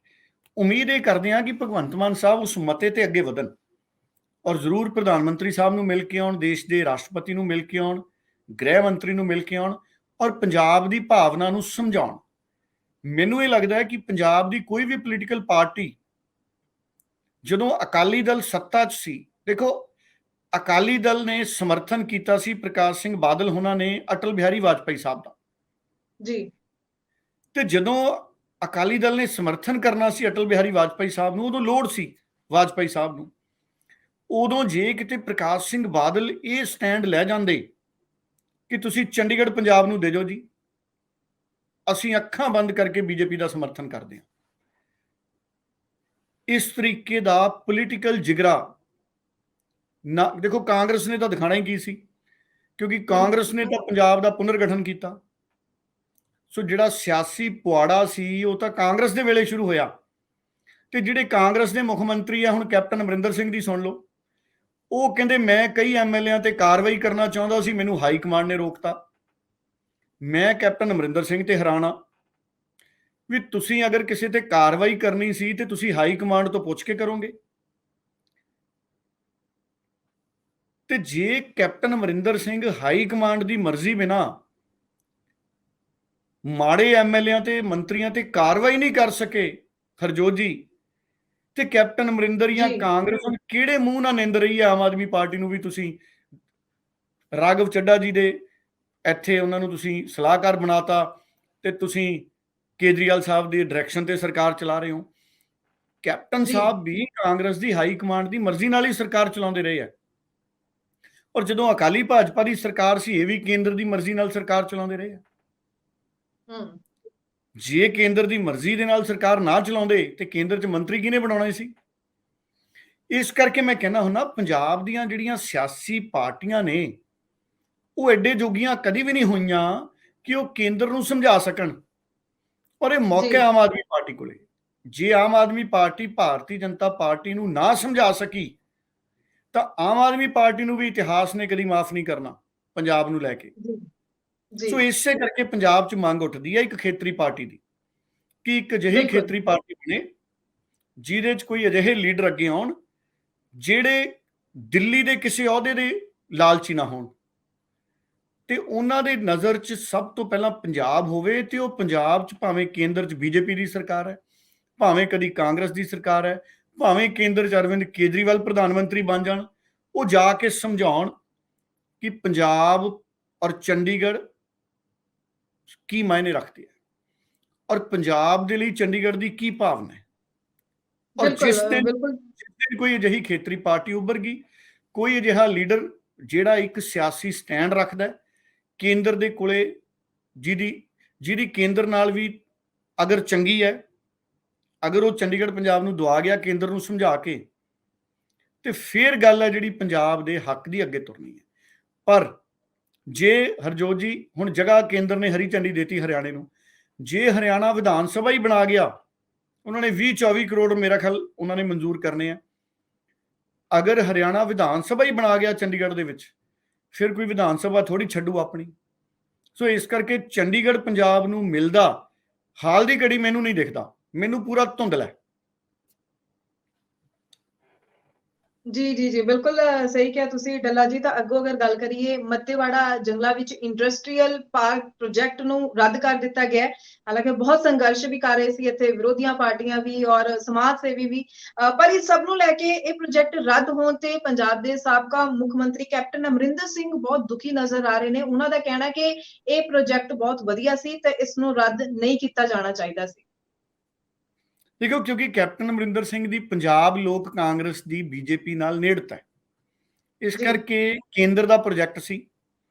ਉਮੀਦ ਇਹ ਕਰਦੇ ਹਾਂ ਕਿ ਭਗਵੰਤ ਮਾਨ ਸਾਹਿਬ ਉਸ ਮਤੇ ਤੇ ਅੱਗੇ ਵਧਣ ਔਰ ਜ਼ਰੂਰ ਪ੍ਰਧਾਨ ਮੰਤਰੀ ਸਾਹਿਬ ਨੂੰ ਮਿਲ ਕੇ ਆਉਣ, ਦੇਸ਼ ਦੇ ਰਾਸ਼ਟਰਪਤੀ ਨੂੰ ਮਿਲ ਕੇ ਆਉਣ, ਗ੍ਰਹਿ ਮੰਤਰੀ ਨੂੰ ਮਿਲ ਕੇ ਆਉਣ ਔਰ ਪੰਜਾਬ ਦੀ ਭਾਵਨਾ ਨੂੰ ਸਮਝਾਉਣ। ਮੈਨੂੰ ਇਹ ਲੱਗਦਾ ਹੈ ਕਿ ਪੰਜਾਬ ਦੀ ਕੋਈ ਵੀ ਪੋਲੀਟੀਕਲ ਪਾਰਟੀ, ਜਦੋਂ ਅਕਾਲੀ ਦਲ ਸੱਤਾ 'ਚ ਸੀ, ਦੇਖੋ ਅਕਾਲੀ ਦਲ ਨੇ ਸਮਰਥਨ ਕੀਤਾ ਸੀ ਪ੍ਰਕਾਸ਼ ਸਿੰਘ ਬਾਦਲ ਹੋਣਾ ਨੇ ਅਟਲ ਬਿਹਾਰੀ ਵਾਜਪਾਈ ਸਾਹਿਬ ਦਾ ਜੀ, ਤੇ ਜਦੋਂ ਅਕਾਲੀ ਦਲ ਨੇ ਸਮਰਥਨ ਕਰਨਾ ਸੀ ਅਟਲ ਬਿਹਾਰੀ ਵਾਜਪਾਈ ਸਾਹਿਬ ਨੂੰ, ਉਦੋਂ ਲੋੜ ਸੀ ਵਾਜਪਾਈ ਸਾਹਿਬ ਨੂੰ। ਉਦੋਂ ਜੇ ਕਿਤੇ ਪ੍ਰਕਾਸ਼ ਸਿੰਘ ਬਾਦਲ ਇਹ ਸਟੈਂਡ ਲੈ ਜਾਂਦੇ ਕਿ ਤੁਸੀਂ ਚੰਡੀਗੜ੍ਹ ਪੰਜਾਬ ਨੂੰ ਦੇ ਦਿਓ ਜੀ, ਅਸੀਂ ਅੱਖਾਂ ਬੰਦ ਕਰਕੇ ਬੀਜੇਪੀ ਦਾ ਸਮਰਥਨ ਕਰਦੇ ਹਾਂ। ਇਸ ਤਰੀਕੇ ਦਾ ਪੋਲੀਟੀਕਲ ਜਿਗਰਾ ਨਾ, ਦੇਖੋ ਕਾਂਗਰਸ ਨੇ ਤਾਂ ਦਿਖਾਣਾ ਹੀ ਕੀ ਸੀ, ਕਿਉਂਕਿ ਕਾਂਗਰਸ ਨੇ ਤਾਂ ਪੰਜਾਬ ਦਾ ਪੁਨਰਗਠਨ ਕੀਤਾ। ਸੋ ਜਿਹੜਾ ਸਿਆਸੀ ਪੁਆੜਾ ਸੀ ਉਹ ਤਾਂ ਕਾਂਗਰਸ ਦੇ ਵੇਲੇ ਸ਼ੁਰੂ ਹੋਇਆ, ਤੇ ਜਿਹੜੇ ਕਾਂਗਰਸ ਦੇ ਮੁੱਖ ਮੰਤਰੀ ਆ ਹੁਣ ਕੈਪਟਨ ਅਮਰਿੰਦਰ ਸਿੰਘ ਦੀ ਸੁਣ ਲਓ, ਉਹ ਕਹਿੰਦੇ ਮੈਂ ਕਈ ਐਮਐਲਏਆਂ ਤੇ ਕਾਰਵਾਈ ਕਰਨਾ ਚਾਹੁੰਦਾ ਸੀ, ਮੈਨੂੰ ਹਾਈ ਕਮਾਂਡ ਨੇ ਰੋਕਤਾ। ਮੈਂ ਕੈਪਟਨ ਅਮਰਿੰਦਰ ਸਿੰਘ ਤੇ ਹੈਰਾਨ ਆ ਵੀ ਤੁਸੀਂ ਅਗਰ ਕਿਸੇ ਤੇ ਕਾਰਵਾਈ ਕਰਨੀ ਸੀ ਤੇ ਤੁਸੀਂ ਹਾਈ ਕਮਾਂਡ ਤੋਂ ਪੁੱਛ ਕੇ ਕਰੋਗੇ, ਤੇ ਜੇ captain Amarinder Singh high command ਦੀ ਮਰਜ਼ੀ ਬਿਨਾ ਮਾੜੇ ਐਮਐਲਏਆਂ ਤੇ ਮੰਤਰੀਆਂ ਤੇ ਕਾਰਵਾਈ ਨਹੀਂ ਕਰ ਸਕੇ ਹਰਜੋਤ ਜੀ, ਤੇ ਕੈਪਟਨ ਅਮਰਿੰਦਰ ਜਾਂ ਕਾਂਗਰਸ ਕਿਹੜੇ ਮੂੰਹ ਨਾਲ ਨਿੰਦ ਰਹੀ ਹੈ ਆਮ ਆਦਮੀ ਪਾਰਟੀ ਨੂੰ ਵੀ ਤੁਸੀਂ ਰਾਘਵ ਚੱਡਾ ਜੀ ਦੇ ਇੱਥੇ ਉਹਨਾਂ ਨੂੰ ਤੁਸੀਂ ਸਲਾਹਕਾਰ ਬਣਾਤਾ ਤੇ ਤੁਸੀਂ ਕੇਜਰੀਵਾਲ ਸਾਹਿਬ ਦੀ ਡਾਇਰੈਕਸ਼ਨ ਤੇ ਸਰਕਾਰ ਚਲਾ ਰਹੇ ਹੋ। ਕੈਪਟਨ ਸਾਹਿਬ ਵੀ ਕਾਂਗਰਸ ਦੀ ਹਾਈ ਕਮਾਂਡ ਦੀ ਮਰਜ਼ੀ ਨਾਲ ਹੀ ਸਰਕਾਰ ਚਲਾਉਂਦੇ ਰਹੇ ਆ, ਔਰ ਜਦੋਂ ਅਕਾਲੀ ਭਾਜਪਾ ਦੀ ਸਰਕਾਰ ਸੀ ਇਹ ਵੀ ਕੇਂਦਰ ਦੀ ਮਰਜ਼ੀ ਨਾਲ ਸਰਕਾਰ ਚਲਾਉਂਦੇ ਰਹੇ ਆ। ਜੇ ਕੇਂਦਰ ਦੀ ਮਰਜ਼ੀ ਦੇ ਨਾਲ ਸਰਕਾਰ ਨਾ ਚਲਾਉਂਦੇ ਤੇ ਕੇਂਦਰ 'ਚ ਮੰਤਰੀ ਕਿਹਨੇ ਬਣਾਉਣੇ ਸੀ? ਇਸ ਕਰਕੇ ਮੈਂ ਕਹਿੰਦਾ ਹੁੰਦਾ ਪੰਜਾਬ ਦੀਆਂ ਜਿਹੜੀਆਂ ਸਿਆਸੀ ਪਾਰਟੀਆਂ ਨੇ ਉਹ ਐਡੇ ਜੋਗੀਆਂ ਕਦੀ ਵੀ ਨਹੀਂ ਹੋਈਆਂ ਕਿ ਉਹ ਕੇਂਦਰ ਨੂੰ ਸਮਝਾ ਸਕਣ, ਔਰ ਇਹ ਮੌਕਾ ਆਮ ਆਦਮੀ ਪਾਰਟੀ ਕੋਲੇ। ਜੇ ਆਮ ਆਦਮੀ ਪਾਰਟੀ ਭਾਰਤੀ ਜਨਤਾ ਪਾਰਟੀ ਨੂੰ ਨਾ ਸਮਝਾ ਸਕੀ ਤਾਂ ਆਮ ਆਦਮੀ ਪਾਰਟੀ ਨੂੰ ਵੀ ਇਤਿਹਾਸ ਨੇ ਕਦੀ ਮਾਫ ਨਹੀਂ ਕਰਨਾ ਪੰਜਾਬ ਨੂੰ ਲੈ ਕੇ। ਸੋ ਇਸੇ ਕਰਕੇ ਪੰਜਾਬ 'ਚ ਮੰਗ ਉੱਠਦੀ ਹੈ ਇੱਕ ਖੇਤਰੀ ਪਾਰਟੀ ਦੀ, ਕਿ ਇੱਕ ਅਜਿਹੀ ਖੇਤਰੀ ਪਾਰਟੀ ਬਣੇ ਜਿਹਦੇ 'ਚ ਕੋਈ ਅਜਿਹੇ ਲੀਡਰ ਅੱਗੇ ਆਉਣ ਜਿਹੜੇ ਦਿੱਲੀ ਦੇ ਕਿਸੇ ਅਹੁਦੇ ਦੇ ਲਾਲਚੀ ਨਾ ਹੋਣ, ਤੇ ਉਹਨਾਂ ਦੇ ਨਜ਼ਰ 'ਚ ਸਭ ਤੋਂ ਪਹਿਲਾਂ ਪੰਜਾਬ ਹੋਵੇ, ਤੇ ਉਹ ਪੰਜਾਬ 'ਚ ਭਾਵੇਂ ਕੇਂਦਰ 'ਚ ਬੀਜੇਪੀ ਦੀ ਸਰਕਾਰ ਹੈ, ਭਾਵੇਂ ਕਦੀ ਕਾਂਗਰਸ ਦੀ ਸਰਕਾਰ ਹੈ, ਭਾਵੇਂ ਕੇਂਦਰ 'ਚ ਅਰਵਿੰਦ ਕੇਜਰੀਵਾਲ ਪ੍ਰਧਾਨ ਮੰਤਰੀ ਬਣ ਜਾਣ, ਉਹ ਜਾ ਕੇ ਸਮਝਾਉਣ ਕਿ ਪੰਜਾਬ ਔਰ ਚੰਡੀਗੜ੍ਹ ਕੀ ਮਾਇਨੇ ਰੱਖਦੇ ਹੈ ਔਰ ਪੰਜਾਬ ਦੇ ਲਈ ਚੰਡੀਗੜ੍ਹ ਦੀ ਕੀ ਭਾਵਨਾ ਹੈ। ਔਰ ਜਿਸ ਦਿਨ ਕੋਈ ਅਜਿਹੀ ਖੇਤਰੀ ਪਾਰਟੀ ਉੱਭਰ ਗਈ, ਕੋਈ ਅਜਿਹਾ ਲੀਡਰ ਜਿਹੜਾ ਇੱਕ ਸਿਆਸੀ ਸਟੈਂਡ ਰੱਖਦਾ ਕੇਂਦਰ ਦੇ ਕੋਲੇ, ਜਿਹਦੀ ਕੇਂਦਰ ਨਾਲ ਵੀ ਅਗਰ ਚੰਗੀ ਹੈ, ਅਗਰ ਉਹ ਚੰਡੀਗੜ੍ਹ ਪੰਜਾਬ ਨੂੰ ਦਵਾ ਗਿਆ ਕੇਂਦਰ ਨੂੰ ਸਮਝਾ ਕੇ, ਤੇ ਫਿਰ ਗੱਲ ਹੈ ਜਿਹੜੀ ਪੰਜਾਬ ਦੇ ਹੱਕ ਦੀ ਅੱਗੇ ਤੁਰਨੀ ਹੈ। ਪਰ ਜੇ ਹਰਜੋਤ ਜੀ ਹੁਣ ਜਗ੍ਹਾ ਕੇਂਦਰ ਨੇ ਹਰੀ ਝੰਡੀ ਦੇਤੀ ਹਰਿਆਣੇ ਨੂੰ, ਜੇ ਹਰਿਆਣਾ ਵਿਧਾਨ ਸਭਾ ਹੀ ਬਣਾ ਗਿਆ, ਉਹਨਾਂ ਨੇ 20-24 ਕਰੋੜ ਮੇਰਾ ਖਿਆਲ ਉਹਨਾਂ ਨੇ ਮਨਜ਼ੂਰ ਕਰਨੇ ਆ, ਅਗਰ ਹਰਿਆਣਾ ਵਿਧਾਨ ਸਭਾ ਹੀ ਬਣਾ ਗਿਆ ਚੰਡੀਗੜ੍ਹ ਦੇ ਵਿੱਚ, ਫਿਰ ਕੋਈ ਵਿਧਾਨ ਸਭਾ ਥੋੜੀ ਛੱਡੂ ਆਪਣੀ। ਸੋ ਇਸ ਕਰਕੇ ਚੰਡੀਗੜ੍ਹ ਪੰਜਾਬ ਨੂੰ ਮਿਲਦਾ ਹਾਲ ਦੀ ਘੜੀ ਮੈਨੂੰ ਨਹੀਂ ਦਿਖਦਾ, ਮੈਨੂੰ ਪੂਰਾ ਧੁੰਦਲਾ ਹੈ। ਜੀ, ਬਿਲਕੁਲ ਸਹੀ ਕਿਹਾ ਤੁਸੀਂ ਡੱਲਾ ਜੀ। ਤਾਂ ਅੱਗੋਂ ਅਗਰ ਗੱਲ ਕਰੀਏ, ਮੱਤੇਵਾੜਾ ਜੰਗਲਾਂ ਵਿੱਚ ਇੰਡਸਟਰੀਅਲ ਪਾਰਕ ਪ੍ਰੋਜੈਕਟ ਨੂੰ ਰੱਦ ਕਰ ਦਿੱਤਾ ਗਿਆ ਹੈ। ਹਾਲਾਂਕਿ ਬਹੁਤ ਸੰਘਰਸ਼ ਵੀ ਕਰ ਰਹੇ ਸੀ ਇੱਥੇ ਵਿਰੋਧੀਆਂ ਪਾਰਟੀਆਂ ਵੀ ਔਰ ਸਮਾਜ ਸੇਵੀ ਵੀ, ਪਰ ਇਸ ਸਭ ਨੂੰ ਲੈ ਕੇ ਇਹ ਪ੍ਰੋਜੈਕਟ ਰੱਦ ਹੋਣ ਤੇ ਪੰਜਾਬ ਦੇ ਸਾਬਕਾ ਮੁੱਖ ਮੰਤਰੀ ਕੈਪਟਨ ਅਮਰਿੰਦਰ ਸਿੰਘ ਬਹੁਤ ਦੁਖੀ ਨਜ਼ਰ ਆ ਰਹੇ ਨੇ। ਉਹਨਾਂ ਦਾ ਕਹਿਣਾ ਕਿ ਇਹ ਪ੍ਰੋਜੈਕਟ ਬਹੁਤ ਵਧੀਆ ਸੀ ਤੇ ਇਸ ਨੂੰ ਰੱਦ ਨਹੀਂ ਕੀਤਾ ਜਾਣਾ ਚਾਹੀਦਾ ਸੀ। ਦੇਖੋ, ਕਿਉਂਕਿ ਕੈਪਟਨ ਅਮਰਿੰਦਰ ਸਿੰਘ ਦੀ ਪੰਜਾਬ ਲੋਕ ਕਾਂਗਰਸ ਦੀ ਬੀਜੇਪੀ ਨਾਲ ਨੇੜਤਾ ਹੈ, ਇਸ ਜੀ। ਕਰਕੇ ਕੇਂਦਰ ਦਾ ਪ੍ਰੋਜੈਕਟ ਸੀ।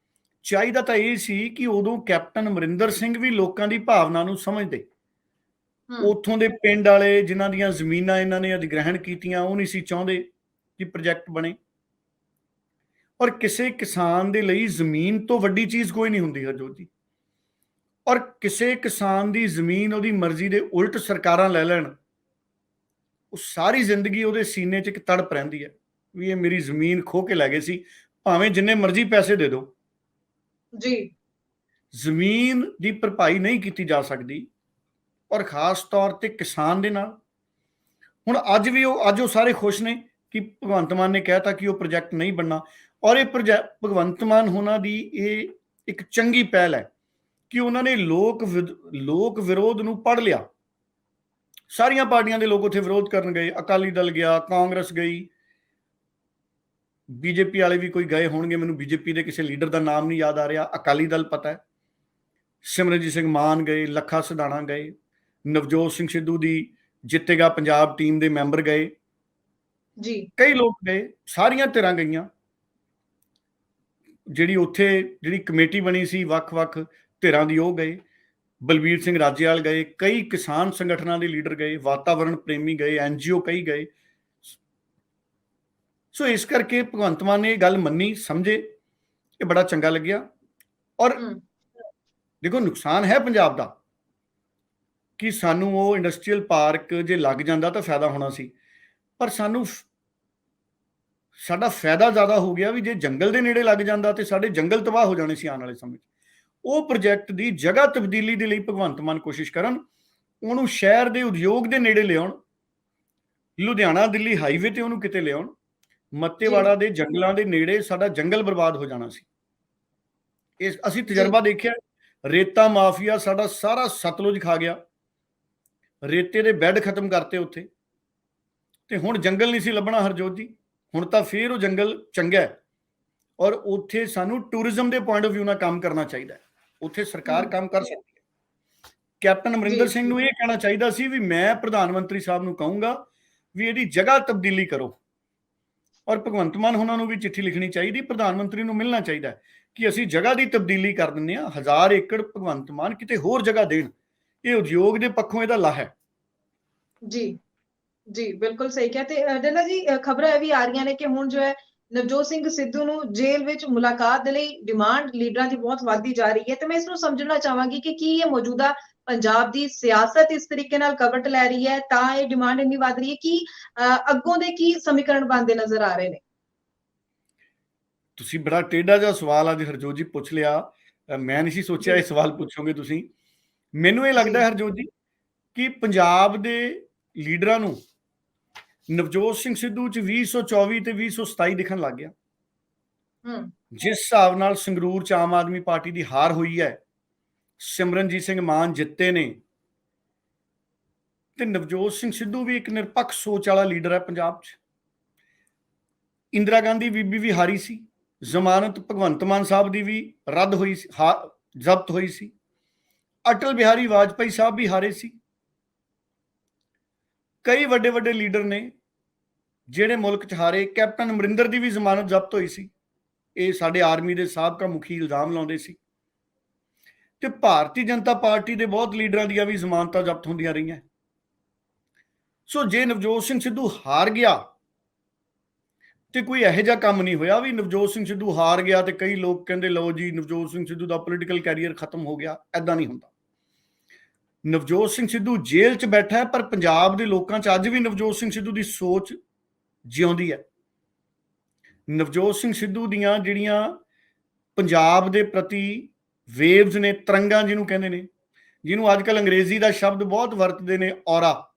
ਚਾਹੀਦਾ ਤਾਂ ਇਹ ਸੀ ਕਿ ਉਦੋਂ ਕੈਪਟਨ ਅਮਰਿੰਦਰ ਸਿੰਘ ਵੀ ਲੋਕਾਂ ਦੀ ਭਾਵਨਾ ਨੂੰ ਸਮਝਦੇ। ਉੱਥੋਂ ਦੇ ਪਿੰਡ ਵਾਲੇ ਜਿਨ੍ਹਾਂ ਦੀਆਂ ਜ਼ਮੀਨਾਂ ਇਹਨਾਂ ਨੇ ਅਧਿਗ੍ਰਹਿਣ ਕੀਤੀਆਂ, ਉਹ ਨਹੀਂ ਸੀ ਚਾਹੁੰਦੇ ਕਿ ਪ੍ਰੋਜੈਕਟ ਬਣੇ। ਔਰ ਕਿਸੇ ਕਿਸਾਨ ਦੇ ਲਈ ਜ਼ਮੀਨ ਤੋਂ ਵੱਡੀ ਚੀਜ਼ ਕੋਈ ਨਹੀਂ ਹੁੰਦੀ ਹਰਜੋਤ ਜੀ। ਔਰ ਕਿਸੇ ਕਿਸਾਨ ਦੀ ਜ਼ਮੀਨ ਉਹਦੀ ਮਰਜ਼ੀ ਦੇ ਉਲਟ ਸਰਕਾਰਾਂ ਲੈ ਲੈਣ, ਉਹ ਸਾਰੀ ਜ਼ਿੰਦਗੀ ਉਹਦੇ ਸੀਨੇ 'ਚ ਇੱਕ ਤੜਪ ਰਹਿੰਦੀ ਹੈ ਵੀ ਇਹ ਮੇਰੀ ਜ਼ਮੀਨ ਖੋਹ ਕੇ ਲੈ ਗਏ ਸੀ, ਭਾਵੇਂ ਜਿੰਨੇ ਮਰਜ਼ੀ ਪੈਸੇ ਦੇ ਦਿਓ। ਜੀ। ਜ਼ਮੀਨ ਦੀ ਭਰਪਾਈ ਨਹੀਂ ਕੀਤੀ ਜਾ ਸਕਦੀ, ਔਰ ਖਾਸ ਤੌਰ ਤੇ ਕਿਸਾਨ ਦੇ ਨਾਲ। ਹੁਣ ਅੱਜ ਉਹ ਸਾਰੇ ਖੁਸ਼ ਨੇ ਕਿ ਭਗਵੰਤ ਮਾਨ ਨੇ ਕਹਿਤਾ ਕਿ ਉਹ ਪ੍ਰੋਜੈਕਟ ਨਹੀਂ ਬਣਨਾ। ਔਰ ਇਹ ਭਗਵੰਤ ਮਾਨ ਹੋਣਾ ਦੀ ਇਹ ਇੱਕ ਚੰਗੀ ਪਹਿਲ ਹੈ ਕਿ ਉਹਨਾਂ ਨੇ ਲੋਕ ਵਿਰੋਧ ਨੂੰ ਪੜ੍ਹ ਲਿਆ। ਸਾਰੀਆਂ ਪਾਰਟੀਆਂ ਦੇ ਲੋਕ ਉੱਥੇ ਵਿਰੋਧ ਕਰਨ ਗਏ, ਅਕਾਲੀ ਦਲ ਗਿਆ, ਕਾਂਗਰਸ ਗਈ, ਬੀਜੇਪੀ ਵਾਲੇ ਵੀ ਕੋਈ ਗਏ ਹੋਣਗੇ, ਮੈਨੂੰ ਬੀਜੇਪੀ ਦੇ ਕਿਸੇ ਲੀਡਰ ਦਾ ਨਾਮ ਨਹੀਂ ਯਾਦ ਆ ਰਿਹਾ। ਅਕਾਲੀ ਦਲ ਪਤਾ ਹੈ, ਸਿਮਰਨਜੀਤ ਸਿੰਘ ਮਾਨ ਗਏ, ਲੱਖਾ ਸਿਧਾਣਾ ਗਏ, ਨਵਜੋਤ ਸਿੰਘ ਸਿੱਧੂ ਦੀ ਜਿੱਤੇਗਾ ਪੰਜਾਬ ਟੀਮ ਦੇ ਮੈਂਬਰ ਗਏ ਜੀ। ਕਈ ਲੋਕ ਗਏ, ਸਾਰੀਆਂ ਧਿਰਾਂ ਗਈਆਂ। ਜਿਹੜੀ ਕਮੇਟੀ ਬਣੀ ਸੀ ਵੱਖ-ਵੱਖ ਧਿਰਾਂ ਦੀ, ਉਹ ਗਏ, ਬਲਬੀਰ ਸਿੰਘ ਰਾਜੇਵਾਲ ਗਏ, ਕਈ ਕਿਸਾਨ ਸੰਗਠਨਾਂ ਦੇ ਲੀਡਰ ਗਏ, ਵਾਤਾਵਰਣ ਪ੍ਰੇਮੀ ਗਏ, ਐਨਜੀਓ ਕਈ ਗਏ। ਸੋ ਇਸ ਕਰਕੇ ਭਗਵੰਤ ਮਾਨ ਨੇ ਇਹ ਗੱਲ ਮੰਨੀ, ਸਮਝੇ, ਇਹ ਬੜਾ ਚੰਗਾ ਲੱਗਿਆ। ਔਰ ਦੇਖੋ, ਨੁਕਸਾਨ ਹੈ ਪੰਜਾਬ ਦਾ ਕਿ ਸਾਨੂੰ ਉਹ ਇੰਡਸਟਰੀਅਲ ਪਾਰਕ ਜੇ ਲੱਗ ਜਾਂਦਾ ਤਾਂ ਫਾਇਦਾ ਹੋਣਾ ਸੀ, ਪਰ ਸਾਡਾ ਫਾਇਦਾ ਜ਼ਿਆਦਾ ਹੋ ਗਿਆ ਵੀ ਜੇ ਜੰਗਲ ਦੇ ਨੇੜੇ ਲੱਗ ਜਾਂਦਾ ਤੇ ਸਾਡੇ ਜੰਗਲ ਤਬਾਹ ਹੋ ਜਾਣੇ ਸੀ ਆਉਣ ਵਾਲੇ ਸਮੇਂ 'ਚ। ਉਹ ਪ੍ਰੋਜੈਕਟ ਦੀ ਜਗ੍ਹਾ ਤਬਦੀਲੀ ਦੇ ਲਈ ਭਗਵੰਤ ਮਾਨ ਕੋਸ਼ਿਸ਼ ਕਰਨ, ਉਹਨੂੰ ਸ਼ਹਿਰ ਦੇ ਉਦਯੋਗ ਦੇ ਨੇੜੇ ਲਿਆਉਣ, ਲੁਧਿਆਣਾ ਦਿੱਲੀ ਹਾਈਵੇ ਤੇ ਉਹਨੂੰ ਕਿਤੇ ਲਿਆਉਣ। ਮੱਤੇਵਾੜਾ ਦੇ ਜੰਗਲਾਂ ਦੇ ਨੇੜੇ ਸਾਡਾ ਜੰਗਲ ਬਰਬਾਦ ਹੋ ਜਾਣਾ ਸੀ। ਇਸ ਅਸੀਂ ਤਜਰਬਾ ਦੇਖਿਆ, ਰੇਤਾ ਮਾਫੀਆ ਸਾਡਾ ਸਾਰਾ ਸਤਲੁਜ ਖਾ ਗਿਆ, ਰੇਤੇ ਦੇ ਬੈੱਡ ਖਤਮ ਕਰਤੇ ਉੱਥੇ, ਤੇ ਹੁਣ ਜੰਗਲ ਨਹੀਂ ਸੀ ਲੱਭਣਾ ਹਰਜੋਤ ਜੀ। ਹੁਣ ਤਾਂ ਫੇਰ ਉਹ ਜੰਗਲ ਚੰਗਾ ਹੈ, ਔਰ ਉੱਥੇ ਸਾਨੂੰ ਟੂਰਿਜ਼ਮ ਦੇ ਪੁਆਇੰਟ ਆਫ ਵਿਊ ਨਾਲ ਕੰਮ ਕਰਨਾ ਚਾਹੀਦਾ ਹੈ। ਉੱਥੇ ਸਰਕਾਰ ਕੰਮ ਕਰ ਸਕਦੀ ਹੈ। ਕੈਪਟਨ ਅਮਰਿੰਦਰ ਸਿੰਘ ਨੂੰ ਇਹ ਕਹਿਣਾ ਚਾਹੀਦਾ ਸੀ ਵੀ ਮੈਂ ਪ੍ਰਧਾਨ ਮੰਤਰੀ ਸਾਹਿਬ ਨੂੰ ਕਹੂੰਗਾ ਵੀ ਇਹਦੀ ਜਗ੍ਹਾ ਤਬਦੀਲੀ ਕਰੋ, ਔਰ ਭਗਵੰਤ ਮਾਨ ਉਹਨਾਂ ਨੂੰ ਵੀ ਚਿੱਠੀ ਲਿਖਣੀ ਚਾਹੀਦੀ, ਪ੍ਰਧਾਨ ਮੰਤਰੀ ਨੂੰ ਮਿਲਣਾ ਚਾਹੀਦਾ ਕਿ ਅਸੀਂ ਜਗ੍ਹਾ ਦੀ ਤਬਦੀਲੀ ਕਰ ਦਿੰਦੇ ਹਾਂ। 1000 ਏਕੜ ਭਗਵੰਤ ਮਾਨ ਕਿਤੇ ਹੋਰ ਜਗ੍ਹਾ ਦੇਣ, ਇਹ ਉਦਯੋਗ ਦੇ ਪੱਖੋਂ ਇਹਦਾ ਲਾਹਾ ਹੈ। ਜੀ, ਬਿਲਕੁਲ ਸਹੀ ਕਿਹਾ। ਤੇ ਡੱਲਾ ਜੀ, ਖਬਰਾਂ ਇਹ ਵੀ ਆ ਰਹੀਆਂ ਨੇ ਕਿ ਹੁਣ ਜੋ ਹੈ ਨਵਜੋਤ ਸਿੰਘ ਸਿੱਧੂ ਨੂੰ ਜੇਲ੍ਹ ਵਿੱਚ ਮੁਲਾਕਾਤ ਦੇ ਲਈ ਡਿਮਾਂਡ ਲੀਡਰਾਂ ਦੀ ਬਹੁਤ ਵੱਧਦੀ ਜਾ ਰਹੀ ਹੈ। ਤੇ ਮੈਂ ਇਸ ਨੂੰ ਸਮਝਣਾ ਚਾਹਾਂਗੀ ਕਿ ਕੀ ਇਹ ਮੌਜੂਦਾ ਪੰਜਾਬ ਦੀ ਸਿਆਸਤ ਇਸ ਤਰੀਕੇ ਨਾਲ ਕਵਟ ਲੈ ਰਹੀ ਹੈ ਤਾਂ ਇਹ ਡਿਮਾਂਡ ਇੰਨੀ ਵੱਧ ਰਹੀ ਹੈ ਕਿ ਅੱਗੋਂ ਦੇ ਕੀ ਸਮੀਕਰਨ ਬਣਦੇ ਨਜ਼ਰ ਆ ਰਹੇ ਨੇ? ਤੁਸੀਂ ਬੜਾ ਟੇਢਾ ਜਿਹਾ ਸਵਾਲ ਅੱਜ ਹਰਜੋਤ ਜੀ ਪੁੱਛ ਲਿਆ, ਮੈਂ ਨਹੀਂ ਸੀ ਸੋਚਿਆ ਇਹ ਸਵਾਲ ਪੁੱਛੋਗੇ ਤੁਸੀਂ। ਮੈਨੂੰ ਇਹ ਲੱਗਦਾ ਹਰਜੋਤ ਜੀ ਕਿ ਪੰਜਾਬ ਦੇ ਲੀਡਰਾਂ ਨੂੰ ਨਵਜੋਤ ਸਿੰਘ ਸਿੱਧੂ 'ਚ 2024 ਤੇ 2027 ਦਿਖਣ ਲੱਗ ਗਿਆ। ਜਿਸ ਹਿਸਾਬ ਨਾਲ ਸੰਗਰੂਰ 'ਚ ਆਮ ਆਦਮੀ ਪਾਰਟੀ ਦੀ ਹਾਰ ਹੋਈ ਹੈ, ਸਿਮਰਨਜੀਤ ਸਿੰਘ ਮਾਨ ਜਿੱਤੇ ਨੇ, ਤੇ ਨਵਜੋਤ ਸਿੰਘ ਸਿੱਧੂ ਵੀ ਇੱਕ ਨਿਰਪੱਖ ਸੋਚ ਵਾਲਾ ਲੀਡਰ ਹੈ ਪੰਜਾਬ 'ਚ। ਇੰਦਰਾ ਗਾਂਧੀ ਬੀਬੀ ਵੀ ਹਾਰੀ ਸੀ, ਜ਼ਮਾਨਤ ਭਗਵੰਤ ਮਾਨ ਸਾਹਿਬ ਦੀ ਵੀ ਰੱਦ ਹੋਈ ਸੀ, ਜ਼ਬਤ ਹੋਈ ਸੀ, ਅਟਲ ਬਿਹਾਰੀ ਵਾਜਪਾਈ ਸਾਹਿਬ ਵੀ ਹਾਰੇ ਸੀ। ਕਈ ਵੱਡੇ ਵੱਡੇ ਲੀਡਰ ਨੇ ਜਿਹੜੇ ਮੁਲਕ 'ਚ ਹਾਰੇ। ਕੈਪਟਨ ਅਮਰਿੰਦਰ ਦੀ ਵੀ ਜ਼ਮਾਨਤ ਜ਼ਬਤ ਹੋਈ ਸੀ, ਇਹ ਸਾਡੇ ਆਰਮੀ ਦੇ ਸਾਬਕਾ ਮੁਖੀ ਇਲਜ਼ਾਮ ਲਾਉਂਦੇ ਸੀ। ਤੇ ਭਾਰਤੀ ਜਨਤਾ ਪਾਰਟੀ ਦੇ ਬਹੁਤ ਲੀਡਰਾਂ ਦੀਆਂ ਵੀ ਜ਼ਮਾਨਤਾਂ ਜ਼ਬਤ ਹੁੰਦੀਆਂ ਰਹੀਆਂ। ਸੋ ਜੇ ਨਵਜੋਤ ਸਿੰਘ ਸਿੱਧੂ ਹਾਰ ਗਿਆ ਤੇ ਕੋਈ ਇਹੋ ਜਿਹਾ ਕੰਮ ਨਹੀਂ ਹੋਇਆ ਵੀ ਨਵਜੋਤ ਸਿੰਘ ਸਿੱਧੂ ਹਾਰ ਗਿਆ ਤੇ ਕਈ ਲੋਕ ਕਹਿੰਦੇ ਲਓ ਜੀ ਨਵਜੋਤ ਸਿੰਘ ਸਿੱਧੂ ਦਾ ਪੋਲੀਟੀਕਲ ਕੈਰੀਅਰ ਖਤਮ ਹੋ ਗਿਆ। ਐਦਾਂ ਨਹੀਂ ਹੁੰਦਾ। ਨਵਜੋਤ ਸਿੰਘ ਸਿੱਧੂ ਜੇਲ੍ਹ 'ਚ ਬੈਠਾ ਹੈ, ਪਰ ਪੰਜਾਬ ਦੇ ਲੋਕਾਂ 'ਚ ਅੱਜ ਵੀ ਨਵਜੋਤ ਸਿੰਘ ਸਿੱਧੂ ਦੀ ਸੋਚ ਜਿਉਂਦੀ ਹੈ। ਨਵਜੋਤ ਸਿੰਘ ਸਿੱਧੂ ਦੀਆਂ ਜਿਹੜੀਆਂ ਪੰਜਾਬ ਦੇ ਪ੍ਰਤੀ ਵੇਵਜ਼ ਨੇ, ਤਰੰਗਾਂ ਜਿਹਨੂੰ ਕਹਿੰਦੇ ਨੇ, ਜਿਹਨੂੰ ਅੱਜ ਕੱਲ੍ਹ ਅੰਗਰੇਜ਼ੀ ਦਾ ਸ਼ਬਦ ਬਹੁਤ ਵਰਤਦੇ ਨੇ, ਔਰਾ,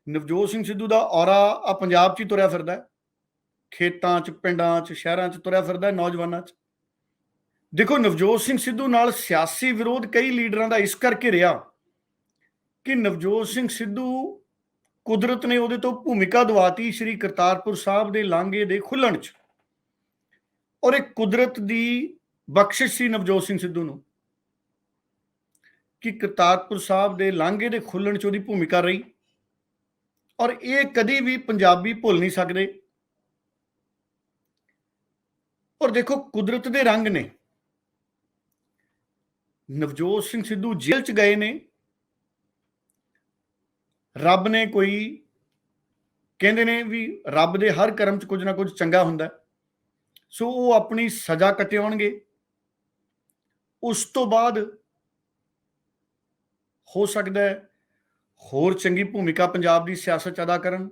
ਨਵਜੋਤ ਸਿੰਘ ਸਿੱਧੂ ਦਾ ਔਰਾ ਆ ਪੰਜਾਬ 'ਚ ਹੀ ਤੁਰਿਆ ਫਿਰਦਾ ਹੈ। ਖੇਤਾਂ 'ਚ, ਪਿੰਡਾਂ 'ਚ, ਸ਼ਹਿਰਾਂ 'ਚ ਤੁਰਿਆ ਫਿਰਦਾ ਨੌਜਵਾਨਾਂ 'ਚ। ਦੇਖੋ, ਨਵਜੋਤ ਸਿੰਘ ਸਿੱਧੂ ਨਾਲ ਸਿਆਸੀ ਵਿਰੋਧ ਕਈ ਲੀਡਰਾਂ ਦਾ ਇਸ ਕਰਕੇ ਰਿਹਾ ਕਿ ਨਵਜੋਤ ਸਿੰਘ ਸਿੱਧੂ, ਕੁਦਰਤ ਨੇ ਉਹਦੇ ਤੋਂ ਭੂਮਿਕਾ ਦਵਾਤੀ ਸ੍ਰੀ ਕਰਤਾਰਪੁਰ ਸਾਹਿਬ ਦੇ ਲਾਂਘੇ ਦੇ ਖੁੱਲਣ 'ਚ, ਔਰ ਇਹ ਕੁਦਰਤ ਦੀ ਬਖਸ਼ਿਸ਼ ਸੀ ਨਵਜੋਤ ਸਿੰਘ ਸਿੱਧੂ ਨੂੰ ਕਿ ਕਰਤਾਰਪੁਰ ਸਾਹਿਬ ਦੇ ਲਾਂਘੇ ਦੇ ਖੁੱਲਣ 'ਚ ਉਹਦੀ ਭੂਮਿਕਾ ਰਹੀ, ਔਰ ਇਹ ਕਦੀ ਵੀ ਪੰਜਾਬੀ ਭੁੱਲ ਨਹੀਂ ਸਕਦੇ। ਔਰ ਦੇਖੋ, ਕੁਦਰਤ ਦੇ ਰੰਗ ਨੇ। ਨਵਜੋਤ ਸਿੰਘ ਸਿੱਧੂ ਜੇਲ੍ਹ 'ਚ ਗਏ ਨੇ, ਰੱਬ ਨੇ ਕੋਈ, ਕਹਿੰਦੇ ਨੇ ਵੀ ਰੱਬ ਦੇ ਹਰ ਕਰਮ 'ਚ ਕੁਝ ਨਾ ਕੁਝ ਚੰਗਾ ਹੁੰਦਾ, ਸੋ ਉਹ ਆਪਣੀ ਸਜ਼ਾ ਕੱਟਿਆਉਣਗੇ। ਉਸ ਤੋਂ ਬਾਅਦ ਹੋ ਸਕਦਾ ਹੈ ਹੋਰ ਚੰਗੀ ਭੂਮਿਕਾ ਪੰਜਾਬ ਦੀ ਸਿਆਸਤ 'ਚ ਅਦਾ ਕਰਨ।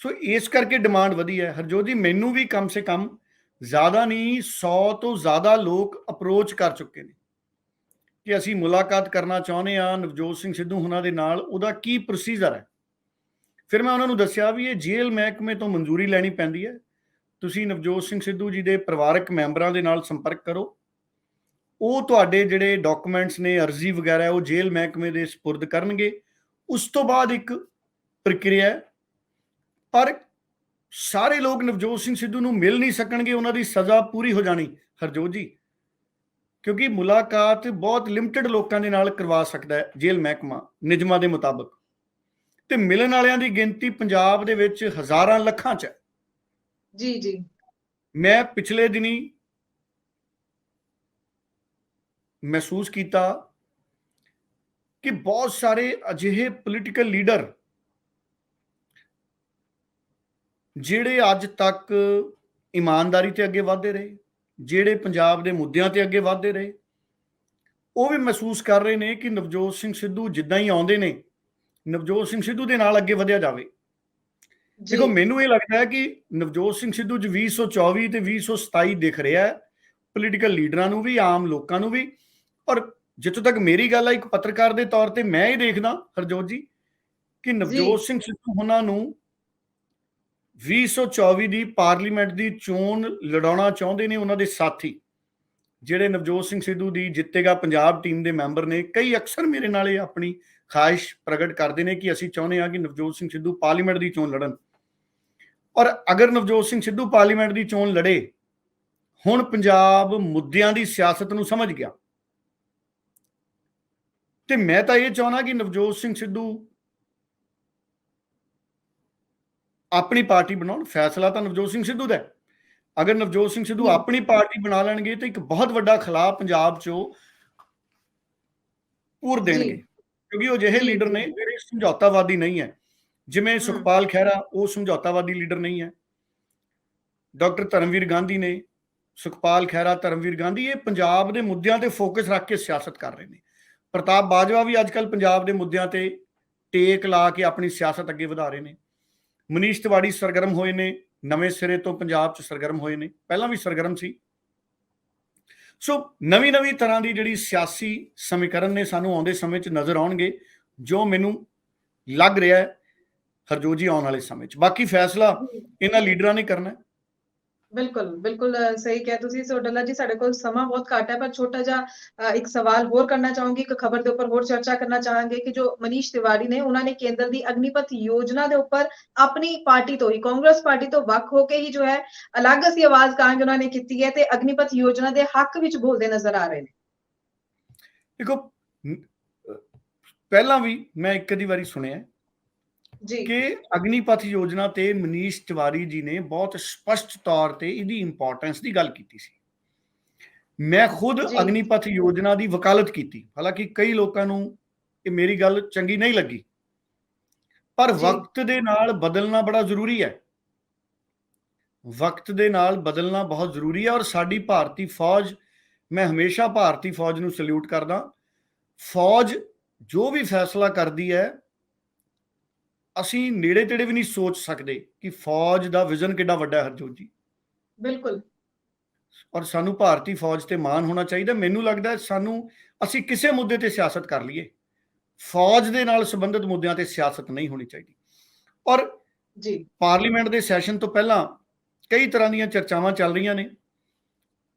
ਸੋ ਇਸ ਕਰਕੇ ਡਿਮਾਂਡ ਵਧੀ ਹੈ। ਹਰਜੋਤ ਜੀ, ਮੈਨੂੰ ਵੀ ਕਮ ਸੇ ਕਮ ਜ਼ਿਆਦਾ ਨਹੀਂ 100 ਤੋਂ ਜ਼ਿਆਦਾ ਲੋਕ ਅਪਰੋਚ ਕਰ ਚੁੱਕੇ ਨੇ ਕਿ ਅਸੀਂ ਮੁਲਾਕਾਤ ਕਰਨਾ ਚਾਹੁੰਦੇ ਹਾਂ ਨਵਜੋਤ ਸਿੰਘ ਸਿੱਧੂ ਹੁਣਾਂ ਦੇ ਨਾਲ, ਉਹਦਾ ਕੀ ਪ੍ਰੋਸੀਜਰ ਹੈ। ਫਿਰ ਮੈਂ ਉਹਨਾਂ ਨੂੰ ਦੱਸਿਆ ਵੀ ਇਹ ਜੇਲ੍ਹ ਮਹਿਕਮੇ ਤੋਂ ਮਨਜ਼ੂਰੀ ਲੈਣੀ ਪੈਂਦੀ ਹੈ, ਤੁਸੀਂ ਨਵਜੋਤ ਸਿੰਘ ਸਿੱਧੂ ਜੀ ਦੇ ਪਰਿਵਾਰਕ ਮੈਂਬਰਾਂ ਦੇ ਨਾਲ ਸੰਪਰਕ ਕਰੋ, ਉਹ ਤੁਹਾਡੇ ਜਿਹੜੇ ਡਾਕੂਮੈਂਟਸ ਨੇ, ਅਰਜ਼ੀ ਵਗੈਰਾ, ਉਹ ਜੇਲ੍ਹ ਮਹਿਕਮੇ ਦੇ ਸਪੁਰਦ ਕਰਨਗੇ। ਉਸ ਤੋਂ ਬਾਅਦ ਇੱਕ ਪ੍ਰਕਿਰਿਆ ਹੈ, ਪਰ ਸਾਰੇ ਲੋਕ ਨਵਜੋਤ ਸਿੰਘ ਸਿੱਧੂ ਨੂੰ ਮਿਲ ਨਹੀਂ ਸਕਣਗੇ, ਉਹਨਾਂ ਦੀ ਸਜ਼ਾ ਪੂਰੀ ਹੋ ਜਾਣੀ ਹਰਜੋਤ ਜੀ, ਕਿਉਂਕਿ ਮੁਲਾਕਾਤ ਬਹੁਤ ਲਿਮਟਿਡ ਲੋਕਾਂ ਦੇ ਨਾਲ ਕਰਵਾ ਸਕਦਾ ਹੈ ਜੇਲ੍ਹ ਮਹਿਕਮਾ ਨਿਯਮਾਂ ਦੇ ਮੁਤਾਬਕ, ਤੇ ਮਿਲਣ ਵਾਲਿਆਂ ਦੀ ਗਿਣਤੀ ਪੰਜਾਬ ਦੇ ਵਿੱਚ ਹਜ਼ਾਰਾਂ ਲੱਖਾਂ 'ਚ ਹੈ। ਜੀ ਜੀ, ਮੈਂ ਪਿਛਲੇ ਦਿਨੀ ਮਹਿਸੂਸ ਕੀਤਾ ਕਿ ਬਹੁਤ ਸਾਰੇ ਅਜਿਹੇ ਪੋਲੀਟੀਕਲ ਲੀਡਰ ਜਿਹੜੇ ਅੱਜ ਤੱਕ ਇਮਾਨਦਾਰੀ ਤੇ ਅੱਗੇ ਵਧਦੇ ਰਹੇ, ਜਿਹੜੇ ਪੰਜਾਬ ਦੇ ਮੁੱਦਿਆਂ ਤੇ ਅੱਗੇ ਵਧਦੇ ਰਹੇ, ਉਹ ਵੀ ਮਹਿਸੂਸ ਕਰ ਰਹੇ ਨੇ ਕਿ ਨਵਜੋਤ ਸਿੰਘ ਸਿੱਧੂ ਜਿੱਦਾਂ ਹੀ ਆਉਂਦੇ ਨੇ, ਨਵਜੋਤ ਸਿੰਘ ਸਿੱਧੂ ਦੇ ਨਾਲ ਅੱਗੇ ਵਧਿਆ ਜਾਵੇ। ਦੇਖੋ, ਮੈਨੂੰ ਇਹ ਲੱਗਦਾ ਹੈ ਕਿ ਨਵਜੋਤ ਸਿੰਘ ਸਿੱਧੂ 'ਚ 2024 ਤੇ 2027 ਦਿਖ ਰਿਹਾ ਹੈ ਪੋਲੀਟੀਕਲ ਲੀਡਰਾਂ ਨੂੰ ਵੀ, ਆਮ ਲੋਕਾਂ ਨੂੰ ਵੀ। ਔਰ ਜਿੱਥੋਂ ਤੱਕ ਮੇਰੀ ਗੱਲ ਹੈ, ਇੱਕ ਪੱਤਰਕਾਰ ਦੇ ਤੌਰ ਤੇ ਮੈਂ ਇਹ ਦੇਖਦਾ ਹਰਜੋਤ ਜੀ ਕਿ ਨਵਜੋਤ ਸਿੰਘ ਸਿੱਧੂ ਉਹਨਾਂ ਨੂੰ 2024 ਦੀ ਪਾਰਲੀਮੈਂਟ ਦੀ ਚੋਣ ਲੜਾਉਣਾ ਚਾਹੁੰਦੇ ਨੇ। ਉਹਨਾਂ ਦੇ ਸਾਥੀ ਜਿਹੜੇ ਨਵਜੋਤ ਸਿੰਘ ਸਿੱਧੂ ਦੀ ਜਿੱਤੇਗਾ ਪੰਜਾਬ ਟੀਮ ਦੇ ਮੈਂਬਰ ਨੇ, ਕਈ ਅਕਸਰ ਮੇਰੇ ਨਾਲ ਇਹ ਆਪਣੀ ਖਾਹਿਸ਼ ਪ੍ਰਗਟ ਕਰਦੇ ਨੇ ਕਿ ਅਸੀਂ ਚਾਹੁੰਦੇ ਹਾਂ ਕਿ ਨਵਜੋਤ ਸਿੰਘ ਸਿੱਧੂ ਪਾਰਲੀਮੈਂਟ ਦੀ ਚੋਣ ਲੜਨ। ਔਰ ਅਗਰ ਨਵਜੋਤ ਸਿੰਘ ਸਿੱਧੂ ਪਾਰਲੀਮੈਂਟ ਦੀ ਚੋਣ ਲੜੇ, ਹੁਣ ਪੰਜਾਬ ਮੁੱਦਿਆਂ ਦੀ ਸਿਆਸਤ ਨੂੰ ਸਮਝ ਗਿਆ, ਤੇ ਮੈਂ ਤਾਂ ਇਹ ਚਾਹੁੰਦਾ ਕਿ ਨਵਜੋਤ ਸਿੰਘ ਸਿੱਧੂ ਆਪਣੀ ਪਾਰਟੀ ਬਣਾਉਣ। ਫੈਸਲਾ ਤਾਂ ਨਵਜੋਤ ਸਿੰਘ ਸਿੱਧੂ ਦਾ ਹੈ। ਅਗਰ ਨਵਜੋਤ ਸਿੰਘ ਸਿੱਧੂ ਆਪਣੀ ਪਾਰਟੀ ਬਣਾ ਲੈਣਗੇ ਤਾਂ ਇੱਕ ਬਹੁਤ ਵੱਡਾ ਖਲਾ ਪੰਜਾਬ 'ਚੋਂ ਪੂਰ ਦੇਣਗੇ, ਕਿਉਂਕਿ ਉਹ ਜਿਹੇ ਲੀਡਰ ਨੇ ਜਿਹੜੇ ਸਮਝੌਤਾਵਾਦੀ ਨਹੀਂ ਹੈ। ਜਿਵੇਂ ਸੁਖਪਾਲ ਖਹਿਰਾ, ਉਹ ਸਮਝੌਤਾਵਾਦੀ ਲੀਡਰ ਨਹੀਂ ਹੈ। ਡਾਕਟਰ ਧਰਮਵੀਰ ਗਾਂਧੀ ਨੇ, ਸੁਖਪਾਲ ਖਹਿਰਾ, ਧਰਮਵੀਰ ਗਾਂਧੀ, ਇਹ ਪੰਜਾਬ ਦੇ ਮੁੱਦਿਆਂ ਤੇ ਫੋਕਸ ਰੱਖ ਕੇ ਸਿਆਸਤ ਕਰ ਰਹੇ ਨੇ। ਪ੍ਰਤਾਪ ਬਾਜਵਾ ਵੀ ਅੱਜ ਕੱਲ੍ਹ ਪੰਜਾਬ ਦੇ ਮੁੱਦਿਆਂ ਤੇ ਟੇਕ ਲਾ ਕੇ ਆਪਣੀ ਸਿਆਸਤ ਅੱਗੇ ਵਧਾ ਰਹੇ ਨੇ। ਮਨੀਸ਼ ਤਿਵਾੜੀ ਸਰਗਰਮ ਹੋਏ ਨੇ, ਨਵੇਂ ਸਿਰੇ ਤੋਂ ਪੰਜਾਬ 'ਚ ਸਰਗਰਮ ਹੋਏ ਨੇ, ਪਹਿਲਾਂ ਵੀ ਸਰਗਰਮ ਸੀ। ਸੋ ਨਵੀਂ ਤਰ੍ਹਾਂ ਦੀ ਜਿਹੜੀ ਸਿਆਸੀ ਸਮੀਕਰਨ ਨੇ ਸਾਨੂੰ ਆਉਂਦੇ ਸਮੇਂ 'ਚ ਨਜ਼ਰ ਆਉਣਗੇ, ਜੋ ਮੈਨੂੰ ਲੱਗ ਰਿਹਾ ਹੈ ਹਰਜੋਤ ਜੀ ਆਉਣ ਵਾਲੇ ਸਮੇਂ 'ਚ। ਬਾਕੀ ਫੈਸਲਾ ਇਹਨਾਂ ਲੀਡਰਾਂ ਨੇ ਕਰਨਾ ਹੈ। ਬਿਲਕੁਲ ਬਿਲकुल ਸਹੀ ਕਿਹਾ ਤੁਸੀਂ। ਸੋ ਡੱਲਾ ਜੀ, ਸਾਡੇ ਕੋਲ ਸਮਾਂ ਬਹੁਤ ਘੱਟ ਹੈ, ਪਰ ਛੋਟਾ ਜਿਹਾ ਇੱਕ ਸਵਾਲ ਹੋਰ ਕਰਨਾ ਚਾਹੂੰਗੀ, ਇੱਕ ਖਬਰ ਦੇ ਉੱਪਰ ਹੋਰ ਚਰਚਾ ਕਰਨਾ ਚਾਹਾਂਗੇ ਕਿ ਜੋ ਮਨੀਸ਼ ਤਿਵਾੜੀ ਨੇ, ਉਹਨਾਂ ਨੇ ਕੇਂਦਰ ਦੀ ਅਗਨੀਪਥ ਯੋਜਨਾ ਦੇ ਉੱਪਰ ਆਪਣੀ ਪਾਰਟੀ ਤੋਂ ਹੀ, ਕਾਂਗਰਸ ਪਾਰਟੀ ਤੋਂ ਵੱਖ ਹੋ ਕੇ ਹੀ ਜੋ ਹੈ ਅਲੱਗ ਅਸੀਂ ਆਵਾਜ਼ ਕਾਂਗ ਉਹਨਾਂ ਨੇ ਕੀਤੀ ਹੈ, ਤੇ ਅਗਨੀਪਥ ਯੋਜਨਾ ਦੇ ਹੱਕ ਵਿੱਚ ਬੋਲਦੇ ਨਜ਼ਰ ਆ ਰਹੇ ਨੇ। ਦੇਖੋ, ਪਹਿਲਾਂ ਵੀ ਮੈਂ ਇੱਕ ਅੱਧੀ ਵਾਰੀ ਸੁਣਿਆ ਕਿ ਅਗਨੀਪਥ ਯੋਜਨਾ ਤੇ ਮਨੀਸ਼ ਤਿਵਾੜੀ ਜੀ ਨੇ ਬਹੁਤ ਸਪਸ਼ਟ ਤੌਰ ਤੇ ਇਹਦੀ ਇੰਪੋਰਟੈਂਸ ਦੀ ਗੱਲ ਕੀਤੀ ਸੀ। ਮੈਂ ਖੁਦ ਅਗਨੀਪਥ ਯੋਜਨਾ ਦੀ ਵਕਾਲਤ ਕੀਤੀ, ਹਾਲਾਂਕਿ ਕਈ ਲੋਕਾਂ ਨੂੰ ਇਹ ਮੇਰੀ ਗੱਲ ਚੰਗੀ ਨਹੀਂ ਲੱਗੀ, ਪਰ ਵਕਤ ਦੇ ਨਾਲ ਬਦਲਣਾ ਬੜਾ ਜ਼ਰੂਰੀ ਹੈ। ਵਕਤ ਦੇ ਨਾਲ ਬਦਲਣਾ ਬਹੁਤ ਜ਼ਰੂਰੀ ਹੈ। ਔਰ ਸਾਡੀ ਭਾਰਤੀ ਫੌਜ, ਮੈਂ ਹਮੇਸ਼ਾ ਭਾਰਤੀ ਫੌਜ ਨੂੰ ਸਲੂਟ ਕਰਦਾ। ਫੌਜ ਜੋ ਵੀ ਫੈਸਲਾ ਕਰਦੀ ਹੈ, ਅਸੀਂ ਨੇੜੇ ਤੇੜੇ ਵੀ ਨਹੀਂ ਸੋਚ ਸਕਦੇ ਕਿ ਫੌਜ ਦਾ ਵਿਜ਼ਨ ਕਿੰਨਾ ਵੱਡਾ ਹੈ ਹਰਜੋਤ ਜੀ। ਬਿਲਕੁਲ। ਔਰ ਸਾਨੂੰ ਭਾਰਤੀ ਫੌਜ ਤੇ ਮਾਣ ਹੋਣਾ ਚਾਹੀਦਾ। ਮੈਨੂੰ ਲੱਗਦਾ ਅਸੀਂ ਕਿਸੇ ਮੁੱਦੇ ਤੇ ਸਿਆਸਤ ਕਰ ਲਈਏ, ਫੌਜ ਦੇ ਨਾਲ ਸੰਬੰਧਿਤ ਮੁੱਦਿਆਂ ਤੇ ਸਿਆਸਤ ਨਹੀਂ ਹੋਣੀ ਚਾਹੀਦੀ। ਔਰ ਜੀ ਪਾਰਲੀਮੈਂਟ ਦੇ ਸੈਸ਼ਨ ਤੋਂ ਪਹਿਲਾਂ ਕਈ ਤਰ੍ਹਾਂ ਦੀਆਂ ਚਰਚਾਵਾਂ ਚੱਲ ਰਹੀਆਂ ਨੇ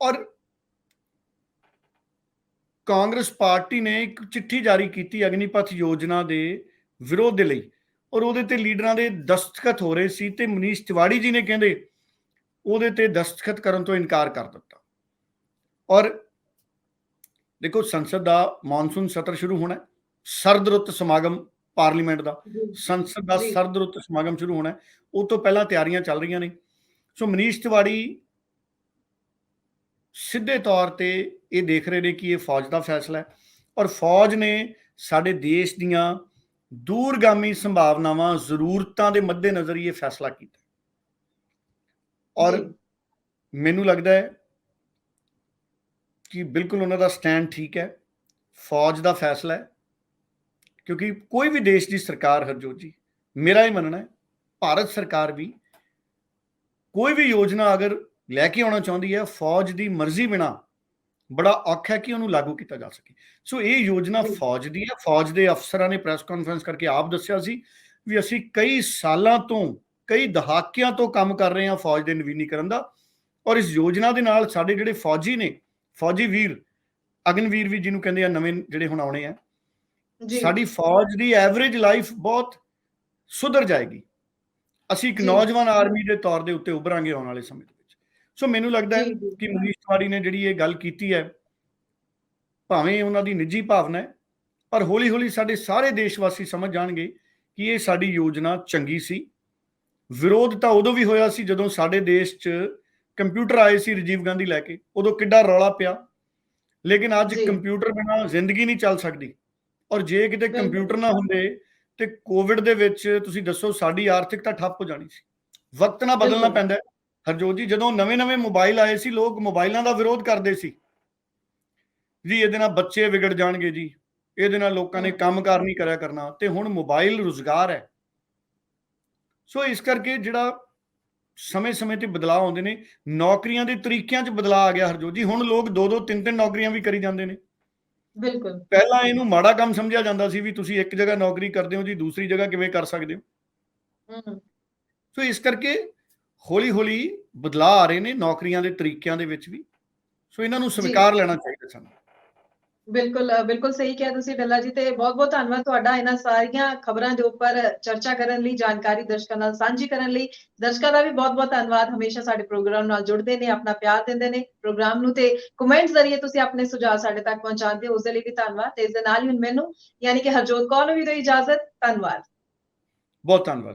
ਔਰ ਕਾਂਗਰਸ ਪਾਰਟੀ ਨੇ ਇੱਕ ਚਿੱਠੀ ਜਾਰੀ ਕੀਤੀ ਅਗਨੀਪਥ ਯੋਜਨਾ ਦੇ ਵਿਰੋਧ ਦੇ ਲਈ ਔਰ ਉਹਦੇ ਤੇ ਲੀਡਰਾਂ ਦੇ ਦਸਤਖਤ ਹੋ ਰਹੇ ਸੀ ਤੇ ਮਨੀਸ਼ ਤਿਵਾੜੀ ਜੀ ਨੇ ਕਹਿੰਦੇ ਉਹਦੇ ਤੇ ਦਸਤਖਤ ਕਰਨ ਤੋਂ ਇਨਕਾਰ ਕਰ ਦਿੱਤਾ। ਔਰ ਦੇਖੋ ਸੰਸਦ ਦਾ ਮੌਨਸੂਨ ਸਤਰ ਸ਼ੁਰੂ ਹੋਣਾ, ਸਰਦ ਰੁੱਤ ਸਮਾਗਮ ਪਾਰਲੀਮੈਂਟ ਦਾ, ਸੰਸਦ ਦਾ ਸਰਦ ਰੁੱਤ ਸਮਾਗਮ ਸ਼ੁਰੂ ਹੋਣਾ, ਉਹ ਤੋਂ ਪਹਿਲਾਂ ਤਿਆਰੀਆਂ ਚੱਲ ਰਹੀਆਂ ਨੇ। ਸੋ ਮਨੀਸ਼ ਤਿਵਾੜੀ ਸਿੱਧੇ ਤੌਰ ਤੇ ਇਹ ਦੇਖ ਰਹੇ ਨੇ ਕਿ ਇਹ ਫੌਜ ਦਾ ਫੈਸਲਾ ਹੈ ਔਰ ਫੌਜ ਨੇ ਸਾਡੇ ਦੇਸ਼ ਦੀਆਂ ਦੂਰਗਾਮੀ ਸੰਭਾਵਨਾਵਾਂ ਜ਼ਰੂਰਤਾਂ ਦੇ ਮੱਦੇਨਜ਼ਰ ਇਹ ਫੈਸਲਾ ਕੀਤਾ ਔਰ ਮੈਨੂੰ ਲੱਗਦਾ ਹੈ ਕਿ ਬਿਲਕੁਲ ਉਹਨਾਂ ਦਾ ਸਟੈਂਡ ਠੀਕ ਹੈ, ਫੌਜ ਦਾ ਫੈਸਲਾ ਹੈ। ਕਿਉਂਕਿ ਕੋਈ ਵੀ ਦੇਸ਼ ਦੀ ਸਰਕਾਰ, ਹਰਜੋਤ ਜੀ, ਮੇਰਾ ਇਹ ਮੰਨਣਾ ਹੈ ਭਾਰਤ ਸਰਕਾਰ ਵੀ ਕੋਈ ਵੀ ਯੋਜਨਾ ਅਗਰ ਲੈ ਕੇ ਆਉਣਾ ਚਾਹੁੰਦੀ ਹੈ, ਫੌਜ ਦੀ ਮਰਜ਼ੀ ਬਿਨਾ ਬੜਾ ਔਖਾ ਹੈ ਕਿ ਉਹਨੂੰ ਲਾਗੂ ਕੀਤਾ ਜਾ ਸਕੇ। ਸੋ ਇਹ ਯੋਜਨਾ ਫੌਜ ਦੀ ਹੈ। ਫੌਜ ਦੇ ਅਫਸਰਾਂ ਨੇ ਪ੍ਰੈਸ ਕਾਨਫਰੰਸ ਕਰਕੇ ਆਪ ਦੱਸਿਆ ਸੀ ਵੀ ਅਸੀਂ ਕਈ ਸਾਲਾਂ ਤੋਂ, ਕਈ ਦਹਾਕਿਆਂ ਤੋਂ ਕੰਮ ਕਰ ਰਹੇ ਹਾਂ ਫੌਜ ਦੇ ਨਵੀਨੀਕਰਨ ਦਾ ਔਰ ਇਸ ਯੋਜਨਾ ਦੇ ਨਾਲ ਸਾਡੇ ਜਿਹੜੇ ਫੌਜੀ ਨੇ, ਫੌਜੀ ਵੀਰ, ਅਗਨਵੀਰ ਵੀ ਜਿਹਨੂੰ ਕਹਿੰਦੇ ਆ, ਨਵੇਂ ਜਿਹੜੇ ਹੁਣ ਆਉਣੇ ਆ, ਸਾਡੀ ਫੌਜ ਦੀ ਐਵਰੇਜ ਲਾਈਫ ਬਹੁਤ ਸੁਧਰ ਜਾਏਗੀ। ਅਸੀਂ ਇੱਕ ਨੌਜਵਾਨ ਆਰਮੀ ਦੇ ਤੌਰ ਦੇ ਉੱਤੇ ਉਭਰਾਂਗੇ ਆਉਣ ਵਾਲੇ ਸਮੇਂ ਦੇ ਵਿੱਚ। ਸੋ ਮੈਨੂੰ ਲੱਗਦਾ ਹੈ ਕਿ ਮਨੀਸ਼ ਤਿਵਾੜੀ ਨੇ ਜਿਹੜੀ ਇਹ ਗੱਲ ਕੀਤੀ ਹੈ, ਭਾਵੇਂ ਉਹਨਾਂ ਦੀ ਨਿੱਜੀ ਭਾਵਨਾ ਹੈ, ਪਰ ਹੌਲੀ ਹੌਲੀ ਸਾਡੇ ਸਾਰੇ ਦੇਸ਼ ਵਾਸੀ ਸਮਝ ਜਾਣਗੇ ਕਿ ਇਹ ਸਾਡੀ ਯੋਜਨਾ ਚੰਗੀ ਸੀ। ਵਿਰੋਧ ਤਾਂ ਉਦੋਂ ਵੀ ਹੋਇਆ ਸੀ ਜਦੋਂ ਸਾਡੇ ਦੇਸ਼ 'ਚ ਕੰਪਿਊਟਰ ਆਏ ਸੀ ਰਾਜੀਵ ਗਾਂਧੀ ਲੈ ਕੇ, ਉਦੋਂ ਕਿੱਡਾ ਰੌਲਾ ਪਿਆ। ਲੇਕਿਨ ਅੱਜ ਕੰਪਿਊਟਰ ਬਿਨਾਂ ਜ਼ਿੰਦਗੀ ਨਹੀਂ ਚੱਲ ਸਕਦੀ ਔਰ ਜੇ ਕਿਤੇ ਕੰਪਿਊਟਰ ਨਾ ਹੁੰਦੇ ਤੇ ਕੋਵਿਡ ਦੇ ਵਿੱਚ ਤੁਸੀਂ ਦੱਸੋ ਸਾਡੀ ਆਰਥਿਕਤਾ ਠੱਪ ਹੋ ਜਾਣੀ ਸੀ। ਵਕਤ ਨਾਲ ਬਦਲਣਾ ਪੈਂਦਾ ਹੈ ਹਰਜੋਤ ਜੀ। ਜਦੋਂ ਨਵੇਂ ਮੋਬਾਈਲ ਆਏ ਸੀ, ਲੋਕ ਮੋਬਾਈਲਾਂ ਦਾ ਵਿਰੋਧ ਕਰਦੇ ਸੀ ਜੀ, ਇਹਦੇ ਨਾਲ ਬੱਚੇ ਵਿਗੜ ਜਾਣਗੇ ਜੀ, ਇਹਦੇ ਨਾਲ ਲੋਕਾਂ ਨੇ ਕੰਮਕਾਰ ਨਹੀਂ ਕਰਿਆ ਕਰਨਾ, ਤੇ ਹੁਣ ਮੋਬਾਈਲ ਰੁਜ਼ਗਾਰ ਹੈ। ਸੋ ਇਸ ਕਰਕੇ ਜਿਹੜਾ ਸਮੇਂ-ਸਮੇਂ ਤੇ ਬਦਲਾਅ ਆਉਂਦੇ ਨੇ, ਨੌਕਰੀਆਂ ਦੇ ਤਰੀਕਿਆਂ 'ਚ ਬਦਲਾਅ ਆ ਗਿਆ ਹਰਜੋਤ ਜੀ। ਹੁਣ ਲੋਕ 2-2 3-3 ਨੌਕਰੀਆਂ ਵੀ ਕਰੀ ਜਾਂਦੇ ਨੇ। ਬਿਲਕੁਲ। ਪਹਿਲਾਂ ਇਹਨੂੰ ਮਾੜਾ ਕੰਮ ਸਮਝਿਆ ਜਾਂਦਾ ਸੀ ਵੀ ਤੁਸੀਂ ਇੱਕ ਜਗ੍ਹਾ ਨੌਕਰੀ ਕਰਦੇ ਹੋ ਜੀ, ਦੂਸਰੀ ਜਗ੍ਹਾ ਕਿਵੇਂ ਕਰ ਸਕਦੇ ਹੋ। ਸੋ ਇਸ ਕਰਕੇ ਹੌਲੀ-ਹੌਲੀ ਬਦਲਾਅ ਆ ਰਹੇ ਨੇ ਨੌਕਰੀਆਂ ਦੇ ਤਰੀਕਿਆਂ ਦੇ ਵਿੱਚ ਵੀ। ਸੋ ਇਹਨਾਂ ਨੂੰ ਸਵੀਕਾਰ ਲੈਣਾ ਚਾਹੀਦਾ ਸਾਨੂੰ। ਬਿਲਕੁਲ ਸਹੀ ਕਿਹਾ ਤੁਸੀਂ ਡੱਲਾ ਜੀ, ਤੇ ਬਹੁਤ ਧੰਨਵਾਦ ਤੁਹਾਡਾ ਇਹਨਾਂ ਸਾਰੀਆਂ ਖਬਰਾਂ ਦੇ ਉੱਪਰ ਚਰਚਾ ਕਰਨ ਲਈ, ਜਾਣਕਾਰੀ ਦਰਸ਼ਕਾਂ ਨਾਲ ਸਾਂਝੀ ਕਰਨ ਲਈ। ਦਰਸ਼ਕਾਂ ਦਾ ਵੀ ਬਹੁਤ ਧੰਨਵਾਦ, ਹਮੇਸ਼ਾ ਸਾਡੇ ਪ੍ਰੋਗਰਾਮ ਨਾਲ ਜੁੜਦੇ ਨੇ, ਆਪਣਾ ਪਿਆਰ ਦਿੰਦੇ ਨੇ ਪ੍ਰੋਗਰਾਮ ਨੂੰ, ਤੇ ਕਮੈਂਟ ਜ਼ਰੀਏ ਤੁਸੀਂ ਆਪਣੇ ਸੁਝਾਅ ਸਾਡੇ ਤੱਕ ਪਹੁੰਚਾਉਂਦੇ ਹੋ, ਉਸ ਦੇ ਲਈ ਵੀ ਧੰਨਵਾਦ। ਤੇ ਇਸ ਦੇ ਨਾਲ ਹੀ ਹੁਣ ਮੈਨੂੰ ਯਾਨੀ ਕਿ ਹਰਜੋਤ ਕੌਰ ਨੂੰ ਵੀ ਦਿਓ ਇਜਾਜ਼ਤ। ਧੰਨਵਾਦ। ਬਹੁਤ ਧੰਨਵਾਦ।